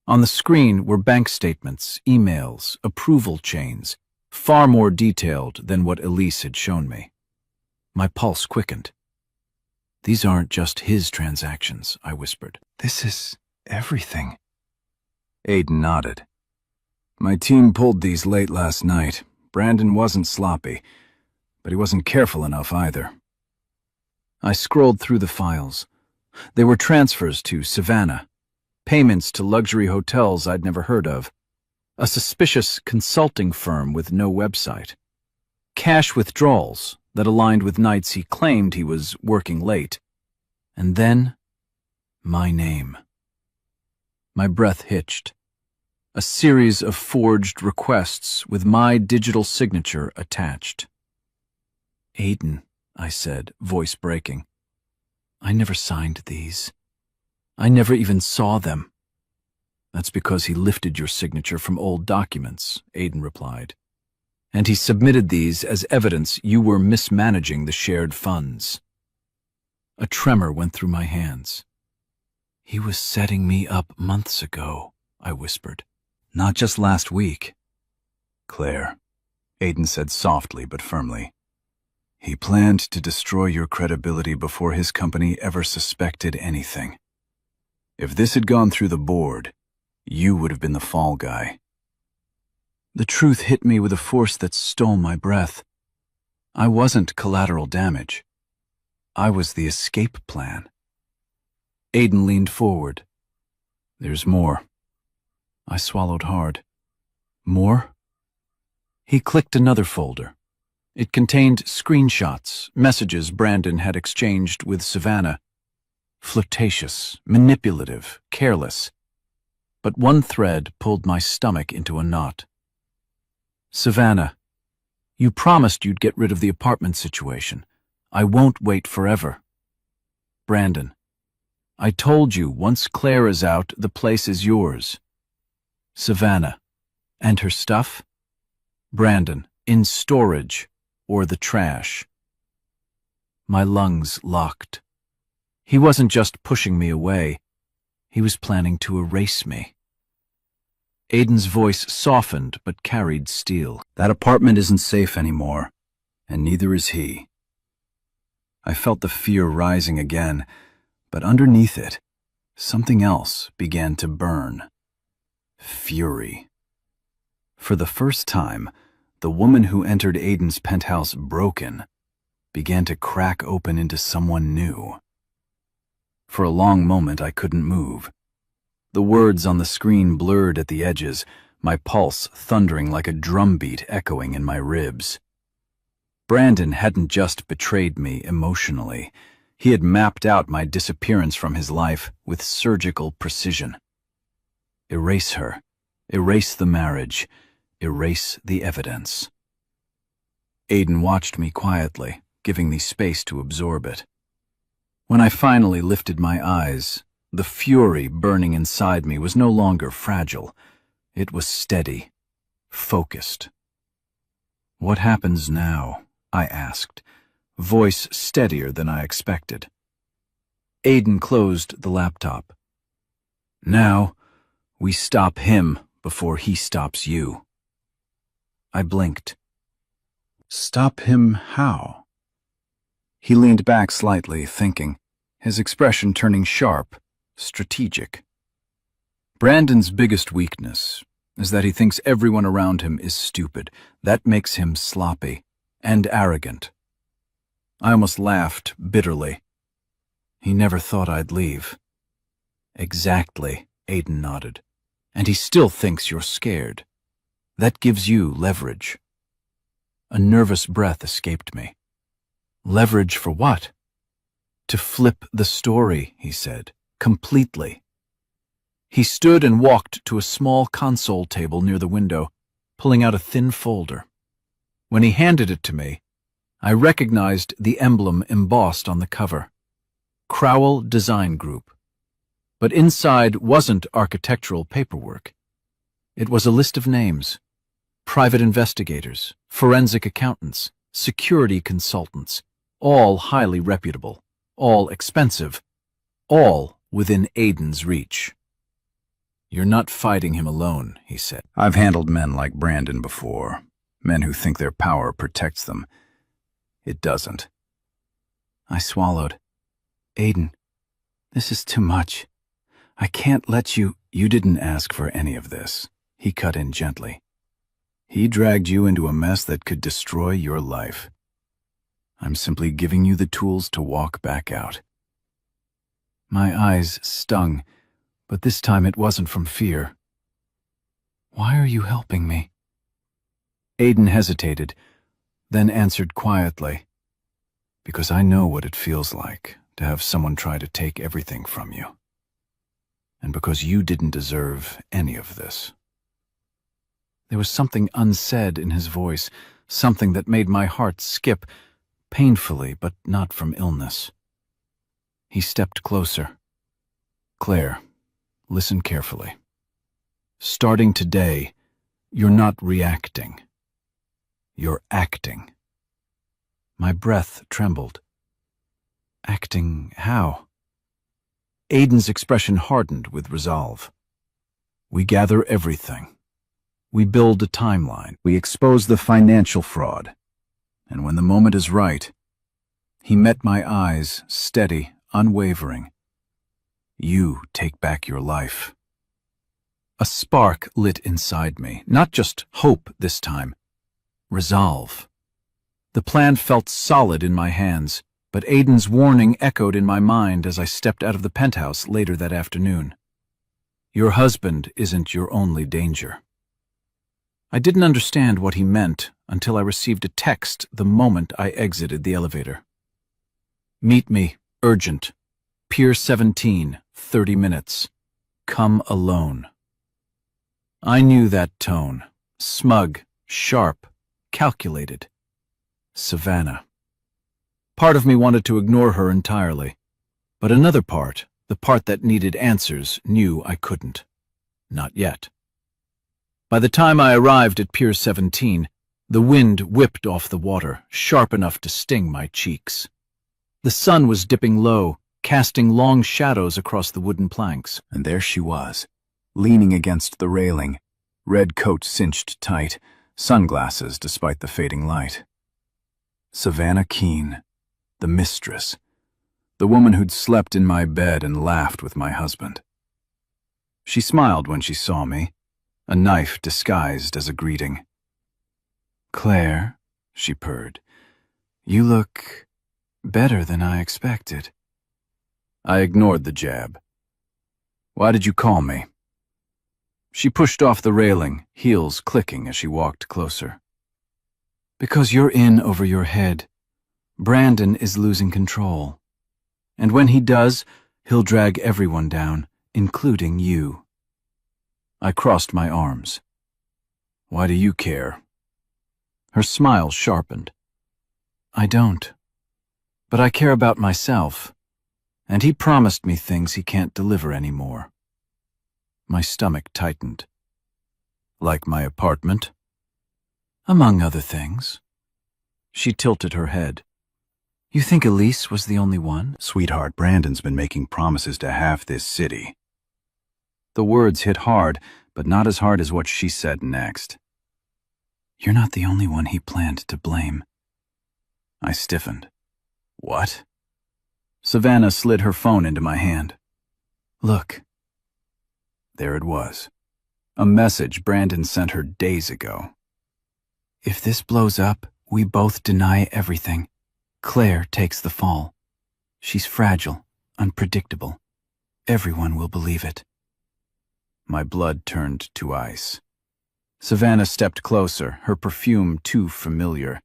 On the screen were bank statements, emails, approval chains, far more detailed than what Elise had shown me. My pulse quickened. These aren't just his transactions, I whispered. This is everything. Aiden nodded. My team pulled these late last night. Brandon wasn't sloppy, but he wasn't careful enough either. I scrolled through the files. They were transfers to Savannah, payments to luxury hotels I'd never heard of, a suspicious consulting firm with no website, cash withdrawals that aligned with nights he claimed he was working late, and then my name. My breath hitched. A series of forged requests with my digital signature attached. Aiden, I said, voice breaking. I never signed these. I never even saw them. That's because he lifted your signature from old documents, Aiden replied. And he submitted these as evidence you were mismanaging the shared funds. A tremor went through my hands. He was setting me up months ago, I whispered. Not just last week. Claire, Aiden said softly but firmly. He planned to destroy your credibility before his company ever suspected anything. If this had gone through the board, you would have been the fall guy. The truth hit me with a force that stole my breath. I wasn't collateral damage. I was the escape plan. Aiden leaned forward. There's more. I swallowed hard. More? He clicked another folder. It contained screenshots, messages Brandon had exchanged with Savannah. Flirtatious, manipulative, careless. But one thread pulled my stomach into a knot. Savannah, you promised you'd get rid of the apartment situation. I won't wait forever. Brandon, I told you, once Claire is out, the place is yours. Savannah, and her stuff? Brandon, in storage or the trash. My lungs locked. He wasn't just pushing me away. He was planning to erase me. Aiden's voice softened but carried steel. That apartment isn't safe anymore, and neither is he. I felt the fear rising again, but underneath it, something else began to burn. Fury. For the first time, the woman who entered Aiden's penthouse broken began to crack open into someone new. For a long moment, I couldn't move. The words on the screen blurred at the edges, my pulse thundering like a drumbeat echoing in my ribs. Brandon hadn't just betrayed me emotionally. He had mapped out my disappearance from his life with surgical precision. Erase her. Erase the marriage. Erase the evidence. Aiden watched me quietly, giving me space to absorb it. When I finally lifted my eyes, the fury burning inside me was no longer fragile. It was steady, focused. "What happens now?" I asked, voice steadier than I expected. Aiden closed the laptop. "Now, we stop him before he stops you." I blinked. "Stop him how?" He leaned back slightly, thinking, his expression turning sharp, strategic. Brandon's biggest weakness is that he thinks everyone around him is stupid. That makes him sloppy and arrogant. I almost laughed bitterly. He never thought I'd leave. Exactly, Aiden nodded. And he still thinks you're scared. That gives you leverage. A nervous breath escaped me. Leverage for what? To flip the story, he said, completely. He stood and walked to a small console table near the window, pulling out a thin folder. When he handed it to me, I recognized the emblem embossed on the cover. Crowell Design Group. But inside wasn't architectural paperwork. It was a list of names. Private investigators, forensic accountants, security consultants, all highly reputable, all expensive, all within Aiden's reach. "You're not fighting him alone," he said. "I've handled men like Brandon before, men who think their power protects them. It doesn't." I swallowed. "Aiden, this is too much. I can't let you—" "You didn't ask for any of this," he cut in gently. "He dragged you into a mess that could destroy your life. I'm simply giving you the tools to walk back out." My eyes stung, but this time it wasn't from fear. "Why are you helping me?" Aiden hesitated, then answered quietly, "Because I know what it feels like to have someone try to take everything from you. And because you didn't deserve any of this." There was something unsaid in his voice, something that made my heart skip, painfully but not from illness. He stepped closer. "Claire, listen carefully. Starting today, you're not reacting. You're acting." My breath trembled. "Acting how?" Aiden's expression hardened with resolve. "We gather everything. We build a timeline. We expose the financial fraud. And when the moment is right," he met my eyes, steady, unwavering, "you take back your life." A spark lit inside me, not just hope this time, resolve. The plan felt solid in my hands, but Aiden's warning echoed in my mind as I stepped out of the penthouse later that afternoon. "Your husband isn't your only danger." I didn't understand what he meant until I received a text the moment I exited the elevator. "Meet me, urgent. Pier 17, 30 minutes. Come alone." I knew that tone. Smug, sharp, calculated. Savannah. Part of me wanted to ignore her entirely. But another part, the part that needed answers, knew I couldn't. Not yet. By the time I arrived at Pier 17, the wind whipped off the water, sharp enough to sting my cheeks. The sun was dipping low, casting long shadows across the wooden planks. And there she was, leaning against the railing, red coat cinched tight, sunglasses despite the fading light. Savannah Keene, the mistress, the woman who'd slept in my bed and laughed with my husband. She smiled when she saw me, a knife disguised as a greeting. "Claire," she purred, "you look better than I expected." I ignored the jab. "Why did you call me?" She pushed off the railing, heels clicking as she walked closer. "Because you're in over your head. Brandon is losing control. And when he does, he'll drag everyone down, including you." I crossed my arms. "Why do you care?" Her smile sharpened. "I don't. But I care about myself. And he promised me things he can't deliver anymore." My stomach tightened. "Like my apartment?" "Among other things." She tilted her head. "You think Elise was the only one?" "Sweetheart, Brandon's been making promises to half this city." The words hit hard, but not as hard as what she said next. "You're not the only one he planned to blame." I stiffened. "What?" Savannah slid her phone into my hand. "Look." There it was. A message Brandon sent her days ago. "If this blows up, we both deny everything. Claire takes the fall. She's fragile, unpredictable. Everyone will believe it." My blood turned to ice. Savannah stepped closer, her perfume too familiar.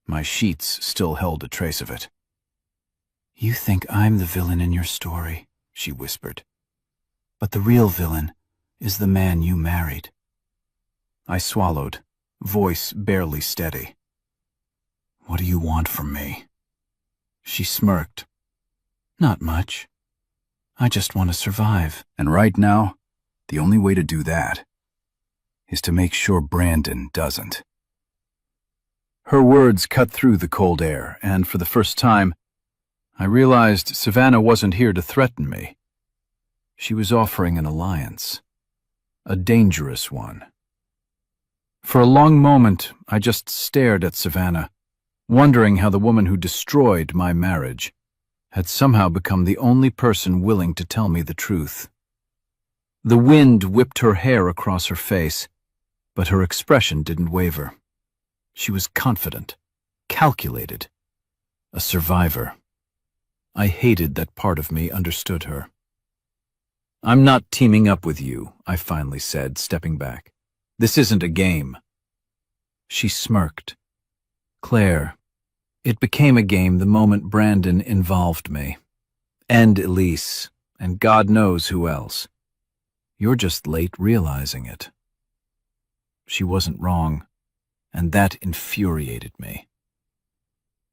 My sheets still held a trace of it. "You think I'm the villain in your story," she whispered. "But the real villain is the man you married." I swallowed, voice barely steady. "What do you want from me?" She smirked. "Not much. I just want to survive." And right now, the only way to do that is to make sure Brandon doesn't. Her words cut through the cold air, and for the first time, I realized Savannah wasn't here to threaten me. She was offering an alliance. A dangerous one. For a long moment, I just stared at Savannah, wondering how the woman who destroyed my marriage had somehow become the only person willing to tell me the truth. The wind whipped her hair across her face, but her expression didn't waver. She was confident, calculated, a survivor. I hated that part of me understood her. "I'm not teaming up with you," I finally said, stepping back. "This isn't a game." She smirked. "Claire, it became a game the moment Brandon involved me. And Elise, and God knows who else. You're just late realizing it." She wasn't wrong, and that infuriated me.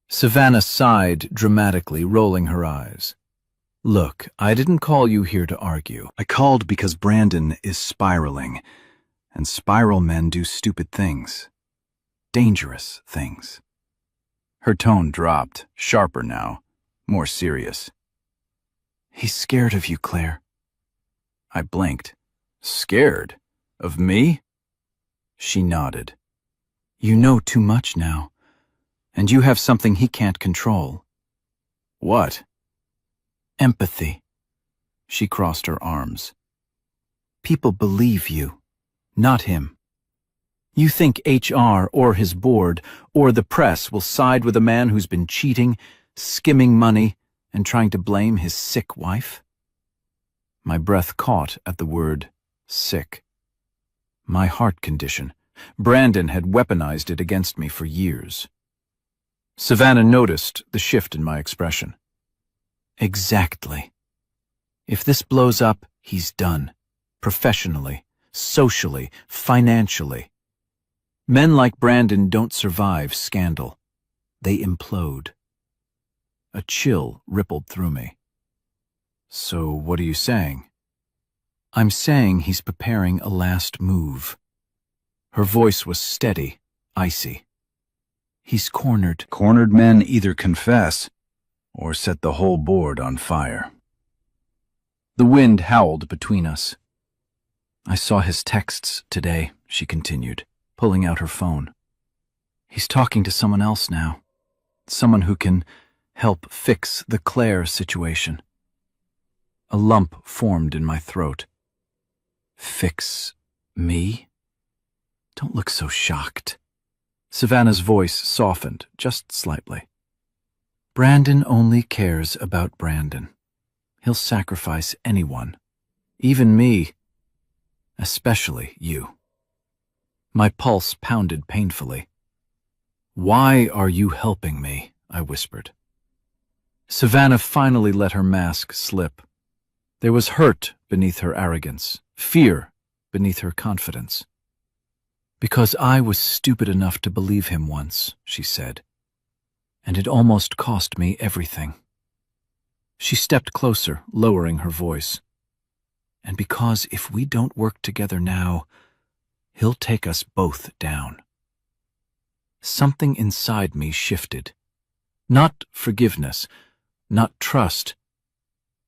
Savannah sighed dramatically, rolling her eyes. "Look, I didn't call you here to argue. I called because Brandon is spiraling, and spiral men do stupid things. Dangerous things." Her tone dropped, sharper now, more serious. "He's scared of you, Claire." I blinked. "Scared? Of me?" She nodded. "You know too much now, and you have something he can't control." "What?" "Empathy." She crossed her arms. "People believe you, not him. You think HR or his board or the press will side with a man who's been cheating, skimming money, and trying to blame his sick wife?" My breath caught at the word sick. My heart condition. Brandon had weaponized it against me for years. Savannah noticed the shift in my expression. "Exactly. If this blows up, he's done. Professionally, socially, financially. Men like Brandon don't survive scandal. They implode." A chill rippled through me. So what are you saying? I'm saying he's preparing a last move. Her voice was steady, icy. He's cornered. Cornered men either confess or set the whole board on fire. The wind howled between us. I saw his texts today, she continued, pulling out her phone. He's talking to someone else now. Someone who can help fix the Claire situation. A lump formed in my throat. Fix me? Don't look so shocked. Savannah's voice softened just slightly. Brandon only cares about Brandon. He'll sacrifice anyone, even me, especially you. My pulse pounded painfully. Why are you helping me? I whispered. Savannah finally let her mask slip. There was hurt beneath her arrogance, fear beneath her confidence. Because I was stupid enough to believe him once, she said, and it almost cost me everything. She stepped closer, lowering her voice. And because if we don't work together now, he'll take us both down. Something inside me shifted. Not forgiveness, not trust,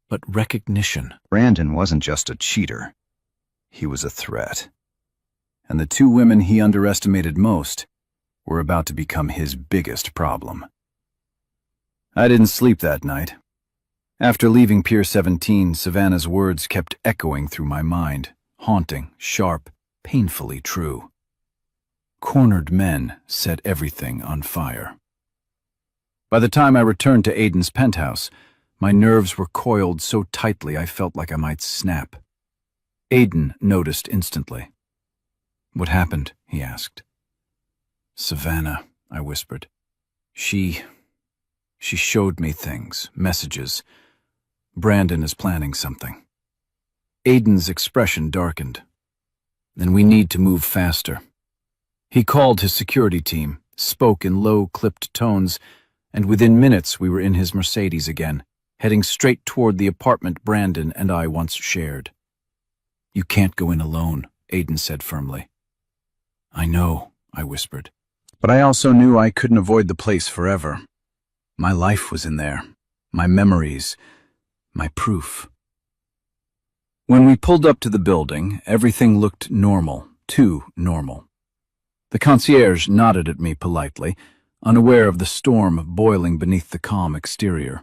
but recognition. Brandon wasn't just a cheater. He was a threat. And the two women he underestimated most were about to become his biggest problem. I didn't sleep that night. After leaving Pier 17, Savannah's words kept echoing through my mind, haunting, sharp, painfully true. Cornered men set everything on fire. By the time I returned to Aiden's penthouse, my nerves were coiled so tightly I felt like I might snap. Aiden noticed instantly. What happened? He asked. Savannah, I whispered. She showed me things, messages. Brandon is planning something. Aiden's expression darkened. Then we need to move faster. He called his security team, spoke in low, clipped tones, and within minutes we were in his Mercedes again, heading straight toward the apartment Brandon and I once shared. You can't go in alone, Aiden said firmly. I know, I whispered. But I also knew I couldn't avoid the place forever. My life was in there, my memories, my proof. When we pulled up to the building, everything looked normal, too normal. The concierge nodded at me politely, unaware of the storm boiling beneath the calm exterior.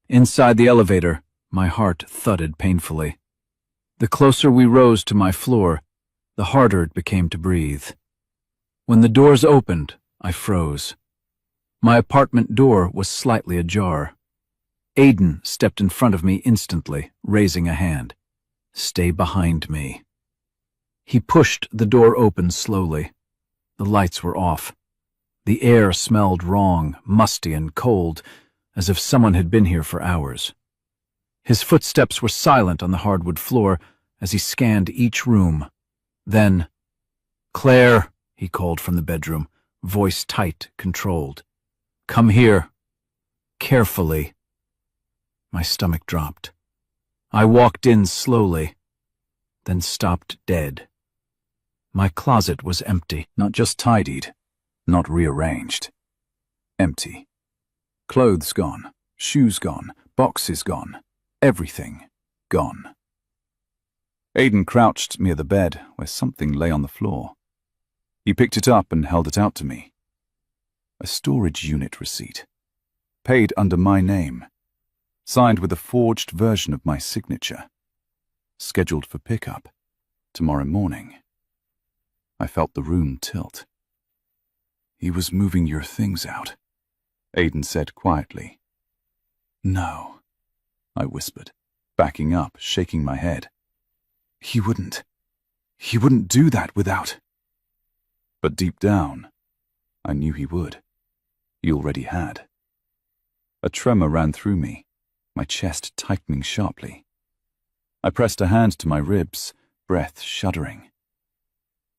Inside the elevator, my heart thudded painfully. The closer we rose to my floor, the harder it became to breathe. When the doors opened, I froze. My apartment door was slightly ajar. Aiden stepped in front of me instantly, raising a hand. Stay behind me. He pushed the door open slowly. The lights were off. The air smelled wrong, musty and cold, as if someone had been here for hours. His footsteps were silent on the hardwood floor as he scanned each room. Then, Claire, he called from the bedroom, voice tight, controlled. Come here. Carefully. My stomach dropped. I walked in slowly, then stopped dead. My closet was empty. Not just tidied, not rearranged. Empty. Clothes gone, shoes gone, boxes gone, everything gone. Aiden crouched near the bed where something lay on the floor. He picked it up and held it out to me. A storage unit receipt, paid under my name, signed with a forged version of my signature, scheduled for pickup tomorrow morning. I felt the room tilt. He was moving your things out, Aiden said quietly. No, I whispered, backing up, shaking my head. He wouldn't do that without. But deep down, I knew he would. He already had. A tremor ran through me, my chest tightening sharply. I pressed a hand to my ribs, breath shuddering.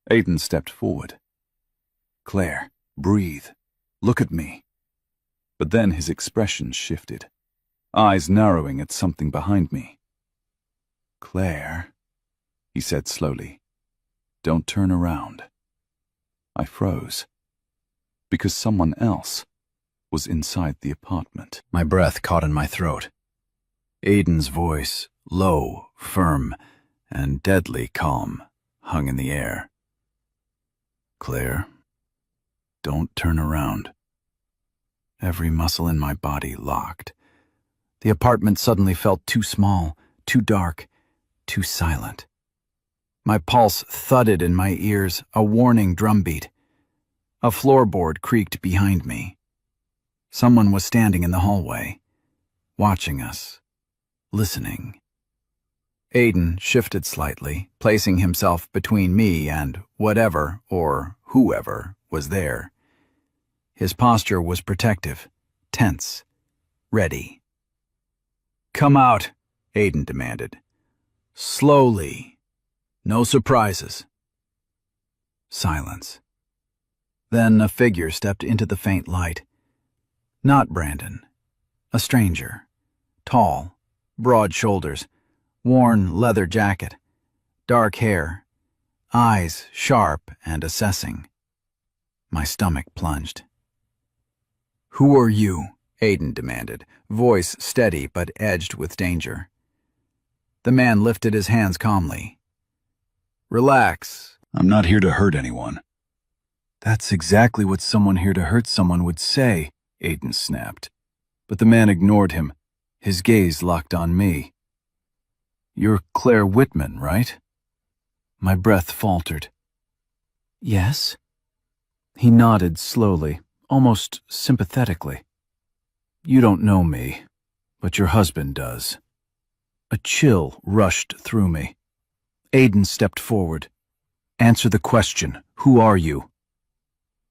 Aiden stepped forward. Claire, breathe. Look at me. But then his expression shifted. eyes narrowing at something behind me. "Claire," he said slowly, "don't turn around." I froze, because someone else was inside the apartment. My breath caught in my throat. Aiden's voice, low, firm, and deadly calm, hung in the air. "Claire, don't turn around." Every muscle in my body locked. The apartment suddenly felt too small, too dark, too silent. My pulse thudded in my ears, a warning drumbeat. A floorboard creaked behind me. Someone was standing in the hallway, watching us, listening. Aiden shifted slightly, placing himself between me and whatever or whoever was there. His posture was protective, tense, ready. "Come out," Aiden demanded. "Slowly. No surprises." Silence. Then a figure stepped into the faint light. Not Brandon. A stranger. Tall, broad shoulders, worn leather jacket, dark hair, eyes sharp and assessing. My stomach plunged. "Who are you?" Aiden demanded, voice steady but edged with danger. The man lifted his hands calmly. "Relax. I'm not here to hurt anyone." "That's exactly what someone here to hurt someone would say," Aiden snapped. But the man ignored him, his gaze locked on me. "You're Claire Whitman, right?" My breath faltered. "Yes?" He nodded slowly, almost sympathetically. "You don't know me, but your husband does." A chill rushed through me. Aiden stepped forward. "Answer the question. Who are you?"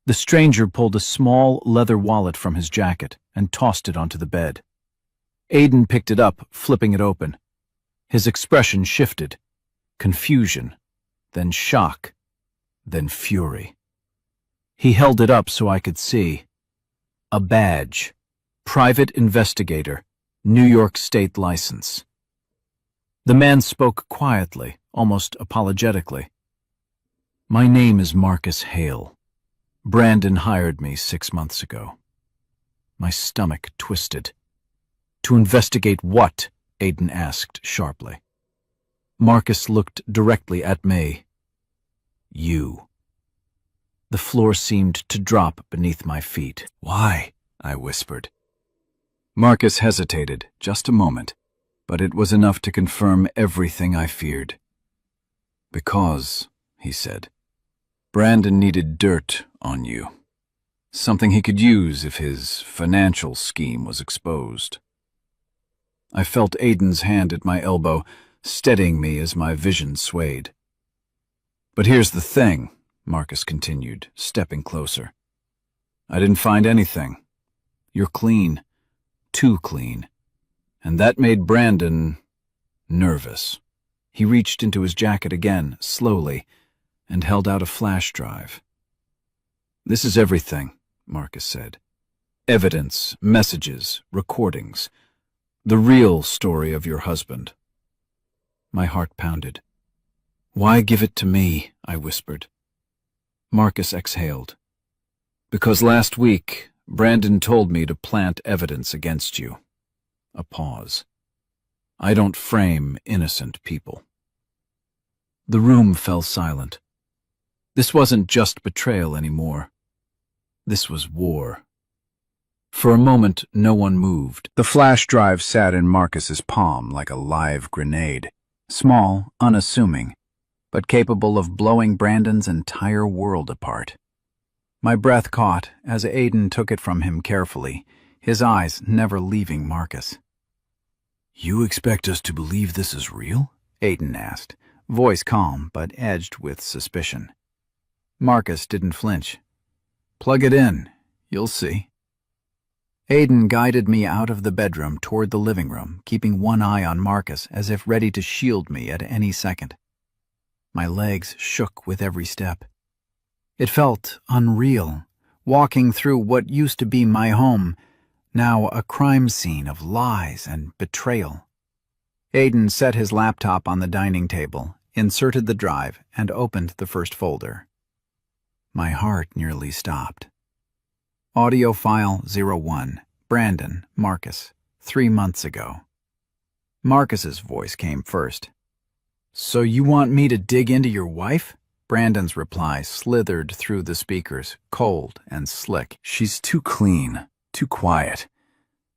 The stranger pulled a small leather wallet from his jacket and tossed it onto the bed. Aiden picked it up, flipping it open. His expression shifted. Confusion, then shock, then fury. He held it up so I could see. A badge. Private investigator. New York State license. The man spoke quietly, almost apologetically. "My name is Marcus Hale. Brandon hired me 6 months ago." My stomach twisted. "To investigate what?" Aiden asked sharply. Marcus looked directly at me. "You." The floor seemed to drop beneath my feet. "Why?" I whispered. Marcus hesitated, just a moment, but it was enough to confirm everything I feared. "Because," he said, "Brandon needed dirt on you. Something he could use if his financial scheme was exposed." I felt Aiden's hand at my elbow, steadying me as my vision swayed. "But here's the thing," Marcus continued, stepping closer. "I didn't find anything. You're clean. Too clean. And that made Brandon nervous." He reached into his jacket again, slowly, and held out a flash drive. "This is everything," Marcus said. "Evidence, messages, recordings. The real story of your husband." My heart pounded. "Why give it to me?" I whispered. Marcus exhaled. "Because last week, Brandon told me to plant evidence against you." A pause. "I don't frame innocent people." The room fell silent. This wasn't just betrayal anymore. This was war. For a moment, no one moved. The flash drive sat in Marcus's palm like a live grenade, small, unassuming, but capable of blowing Brandon's entire world apart. My breath caught as Aiden took it from him carefully, his eyes never leaving Marcus. "You expect us to believe this is real?" Aiden asked, voice calm but edged with suspicion. Marcus didn't flinch. "Plug it in. You'll see." Aiden guided me out of the bedroom toward the living room, keeping one eye on Marcus as if ready to shield me at any second. My legs shook with every step. It felt unreal, walking through what used to be my home, now a crime scene of lies and betrayal. Aiden set his laptop on the dining table, inserted the drive, and opened the first folder. My heart nearly stopped. Audio file 01, Brandon, Marcus, 3 months ago. Marcus's voice came first. "So you want me to dig into your wife?" Brandon's reply slithered through the speakers, cold and slick. "She's too clean, too quiet.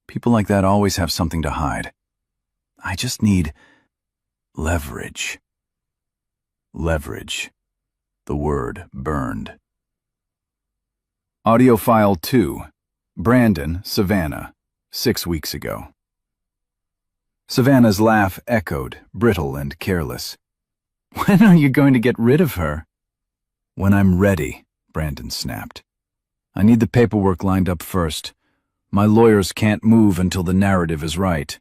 People like that always have something to hide. I just need leverage." Leverage. The word burned. Audio file 2. Brandon, Savannah, 6 weeks ago. Savannah's laugh echoed, brittle and careless. "When are you going to get rid of her?" "When I'm ready," Brandon snapped. "I need the paperwork lined up first. My lawyers can't move until the narrative is right."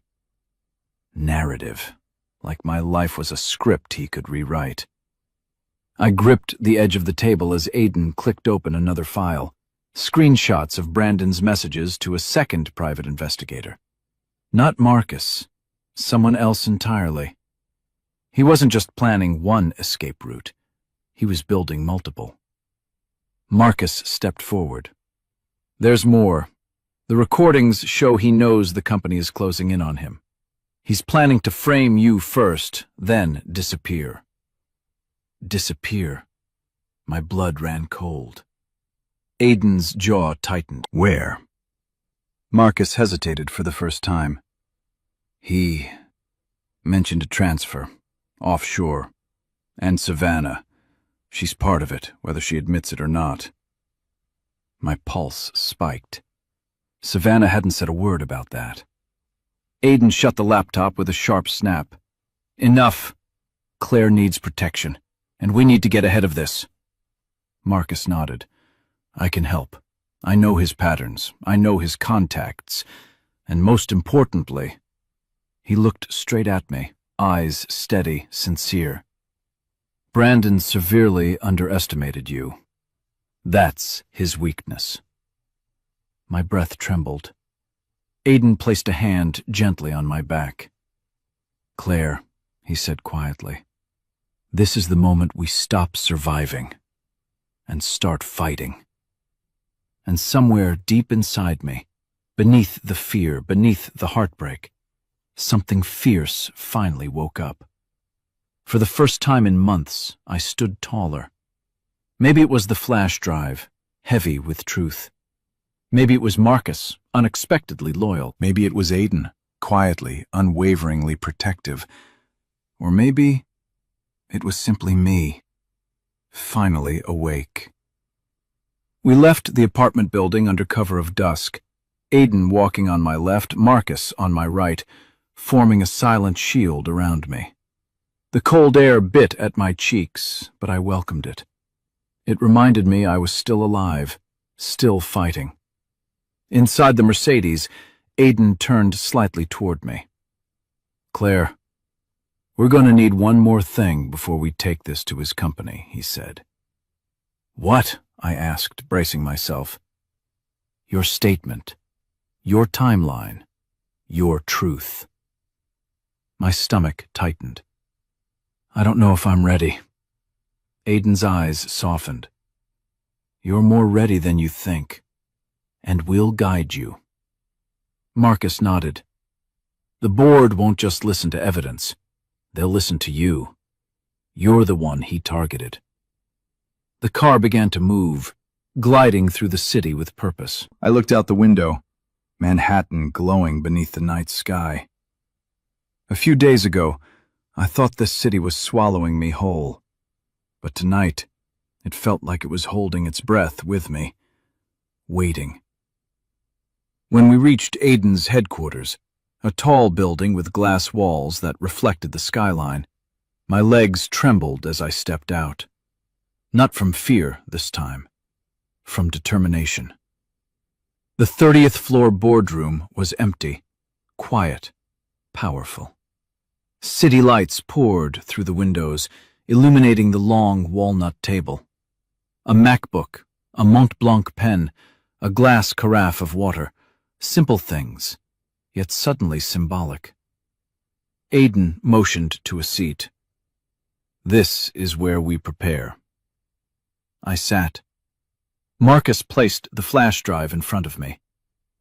Narrative. Like my life was a script he could rewrite. I gripped the edge of the table as Aiden clicked open another file. Screenshots of Brandon's messages to a second private investigator. Not Marcus. Someone else entirely. He wasn't just planning one escape route. He was building multiple. Marcus stepped forward. "There's more. The recordings show he knows the company is closing in on him. He's planning to frame you first, then disappear." Disappear. My blood ran cold. Aiden's jaw tightened. "Where?" Marcus hesitated for the first time. He mentioned a transfer, offshore, and Savannah. She's part of it, whether she admits it or not. My pulse spiked. Savannah hadn't said a word about that. Aiden shut the laptop with a sharp snap. "Enough. Claire needs protection, and we need to get ahead of this." Marcus nodded. "I can help. I know his patterns. I know his contacts. And most importantly," he looked straight at me, eyes steady, sincere. "Brandon severely underestimated you. That's his weakness." My breath trembled. Aiden placed a hand gently on my back. "Claire," he said quietly, "this is the moment we stop surviving and start fighting." And somewhere deep inside me, beneath the fear, beneath the heartbreak, something fierce finally woke up. For the first time in months, I stood taller. Maybe it was the flash drive, heavy with truth. Maybe it was Marcus, unexpectedly loyal. Maybe it was Aiden, quietly, unwaveringly protective. Or maybe it was simply me, finally awake. We left the apartment building under cover of dusk, Aiden walking on my left, Marcus on my right, forming a silent shield around me. The cold air bit at my cheeks, but I welcomed it. It reminded me I was still alive, still fighting. Inside the Mercedes, Aiden turned slightly toward me. "Claire, we're going to need one more thing before we take this to his company," he said. "What?" I asked, bracing myself. "Your statement. Your timeline. Your truth." My stomach tightened. "I don't know if I'm ready." Aiden's eyes softened. "You're more ready than you think, and we'll guide you." Marcus nodded. "The board won't just listen to evidence. They'll listen to you. You're the one he targeted." The car began to move, gliding through the city with purpose. I looked out the window, Manhattan glowing beneath the night sky. A few days ago, I thought this city was swallowing me whole. But tonight, it felt like it was holding its breath with me, waiting. When we reached Aiden's headquarters, a tall building with glass walls that reflected the skyline, my legs trembled as I stepped out. Not from fear this time, from determination. The 30th floor boardroom was empty, quiet, powerful. City lights poured through the windows, illuminating the long walnut table. A MacBook, a Mont Blanc pen, a glass carafe of water, Simple things, yet suddenly symbolic. Aidan motioned to a seat. "This is where we prepare." I sat. Marcus placed the flash drive in front of me.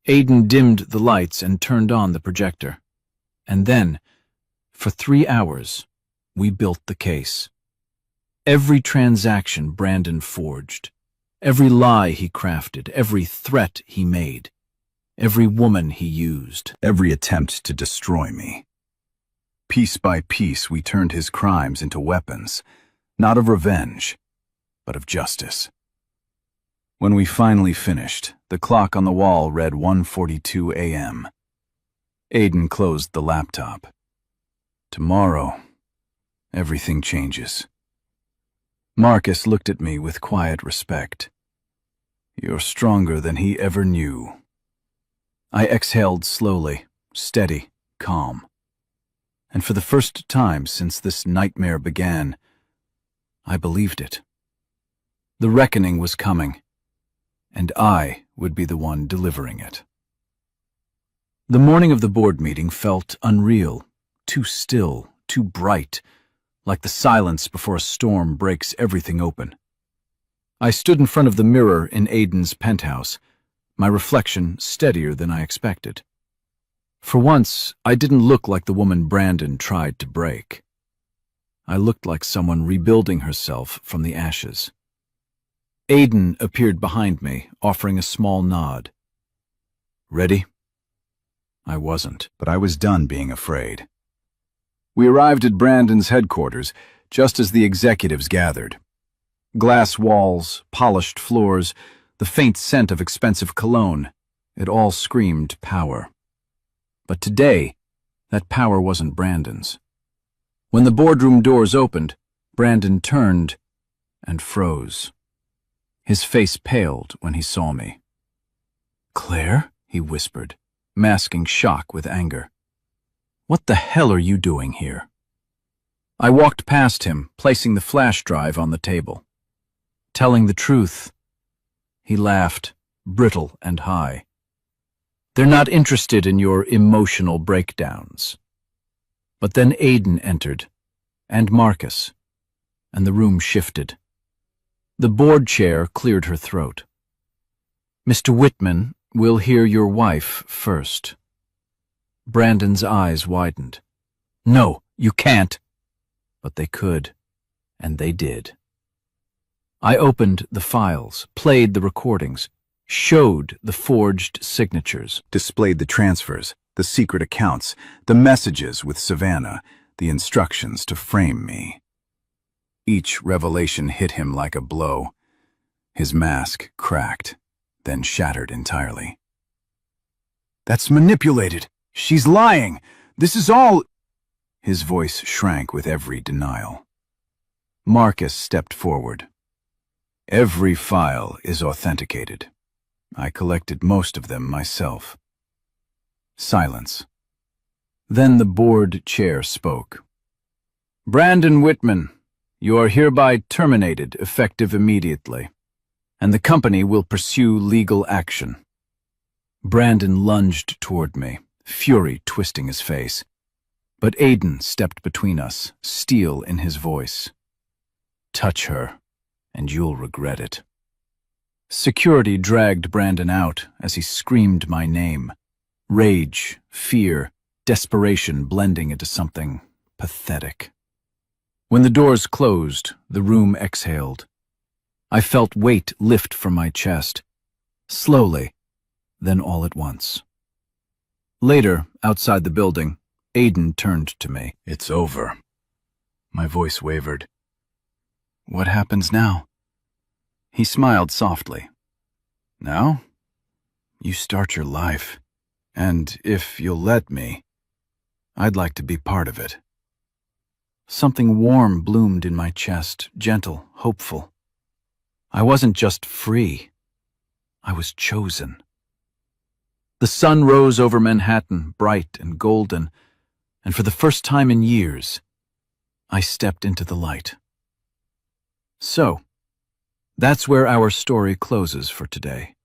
Aidan dimmed the lights and turned on the projector. And then, for 3 hours, we built the case. Every transaction Brandon forged, every lie he crafted, every threat he made, every woman he used, Every attempt to destroy me. Piece by piece, we turned his crimes into weapons, not of revenge, but of justice. When we finally finished, the clock on the wall read 1:42 a.m. Aidan closed the laptop. Tomorrow, everything changes. Marcus looked at me with quiet respect. You're stronger than he ever knew. I exhaled slowly, steady, calm. And for the first time since this nightmare began, I believed it. The reckoning was coming, and I would be the one delivering it. The morning of the board meeting felt unreal, too still, too bright, like the silence before a storm breaks everything open. I stood in front of the mirror in Aidan's penthouse, my reflection steadier than I expected. For once, I didn't look like the woman Brandon tried to break. I looked like someone rebuilding herself from the ashes. Aidan appeared behind me, offering a small nod. Ready? I wasn't, but I was done being afraid. We arrived at Brandon's headquarters just as the executives gathered. Glass walls, polished floors, the faint scent of expensive cologne, it all screamed power. But today, that power wasn't Brandon's. When the boardroom doors opened, Brandon turned and froze. His face paled when he saw me. "Claire?" he whispered, masking shock with anger. "What the hell are you doing here?" I walked past him, placing the flash drive on the table. Telling the truth. He laughed, brittle and high. "They're not interested in your emotional breakdowns." But then Aidan entered, and Marcus, and the room shifted. The board chair cleared her throat. "Mr. Whitman, we'll hear your wife first." Brandon's eyes widened. "No, you can't." But they could, and they did. I opened the files, played the recordings, showed the forged signatures, Displayed the transfers, the secret accounts, the messages with Savannah, the instructions to frame me. Each revelation hit him like a blow. His mask cracked, then shattered entirely. "That's manipulated. She's lying. This is all—" His voice shrank with every denial. Marcus stepped forward. "Every file is authenticated. I collected most of them myself." Silence. Then the board chair spoke. "Brandon Whitman, you are hereby terminated effective immediately, and the company will pursue legal action." Brandon lunged toward me, fury twisting his face. But Aidan stepped between us, steel in his voice. "Touch her, and you'll regret it." Security dragged Brandon out as he screamed my name. Rage, fear, desperation blending into something pathetic. When the doors closed, the room exhaled. I felt weight lift from my chest, slowly, then all at once. Later, outside the building, Aidan turned to me. "It's over." My voice wavered. "What happens now?" He smiled softly. "Now, you start your life, and if you'll let me, I'd like to be part of it." Something warm bloomed in my chest, gentle, hopeful. I wasn't just free. I was chosen. The sun rose over Manhattan, bright and golden, and for the first time in years, I stepped into the light. So, that's where our story closes for today.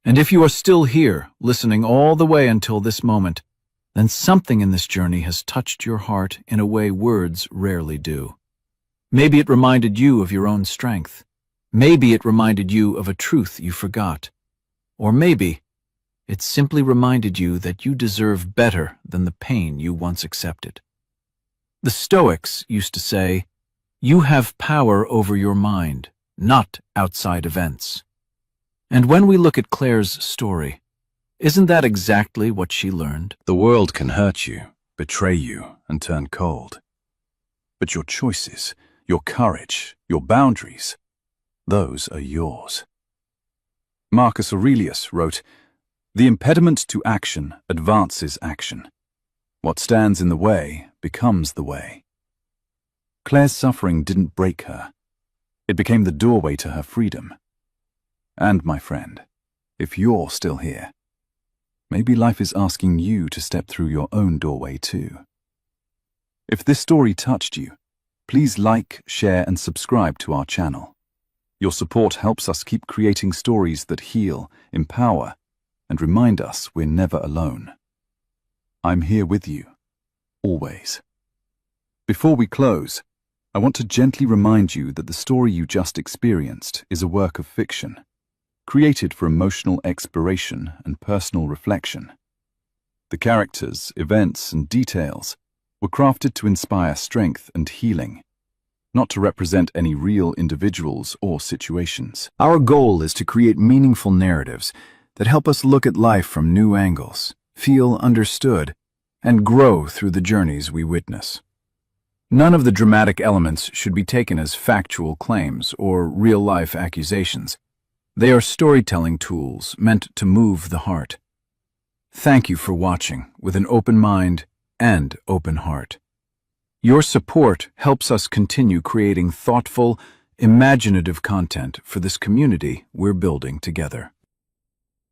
And if you are still here, listening all the way until this moment, then something in this journey has touched your heart in a way words rarely do. Maybe it reminded you of your own strength. Maybe it reminded you of a truth you forgot. Or maybe it simply reminded you that you deserve better than the pain you once accepted. The Stoics used to say, "You have power over your mind, not outside events." And when we look at Claire's story, isn't that exactly what she learned? The world can hurt you, betray you, and turn cold. But your choices, your courage, your boundaries, those are yours. Marcus Aurelius wrote, "The impediment to action advances action. What stands in the way becomes the way." Claire's suffering didn't break her. It became the doorway to her freedom. And, my friend, if you're still here, maybe life is asking you to step through your own doorway too. If this story touched you, please like, share, and subscribe to our channel. Your support helps us keep creating stories that heal, empower, and remind us we're never alone. I'm here with you, always. Before we close, I want to gently remind you that the story you just experienced is a work of fiction, created for emotional exploration and personal reflection. The characters, events, and details were crafted to inspire strength and healing, not to represent any real individuals or situations. Our goal is to create meaningful narratives that help us look at life from new angles, feel understood, and grow through the journeys we witness. None of the dramatic elements should be taken as factual claims or real-life accusations. They are storytelling tools meant to move the heart. Thank you for watching with an open mind and open heart. Your support helps us continue creating thoughtful, imaginative content for this community we're building together.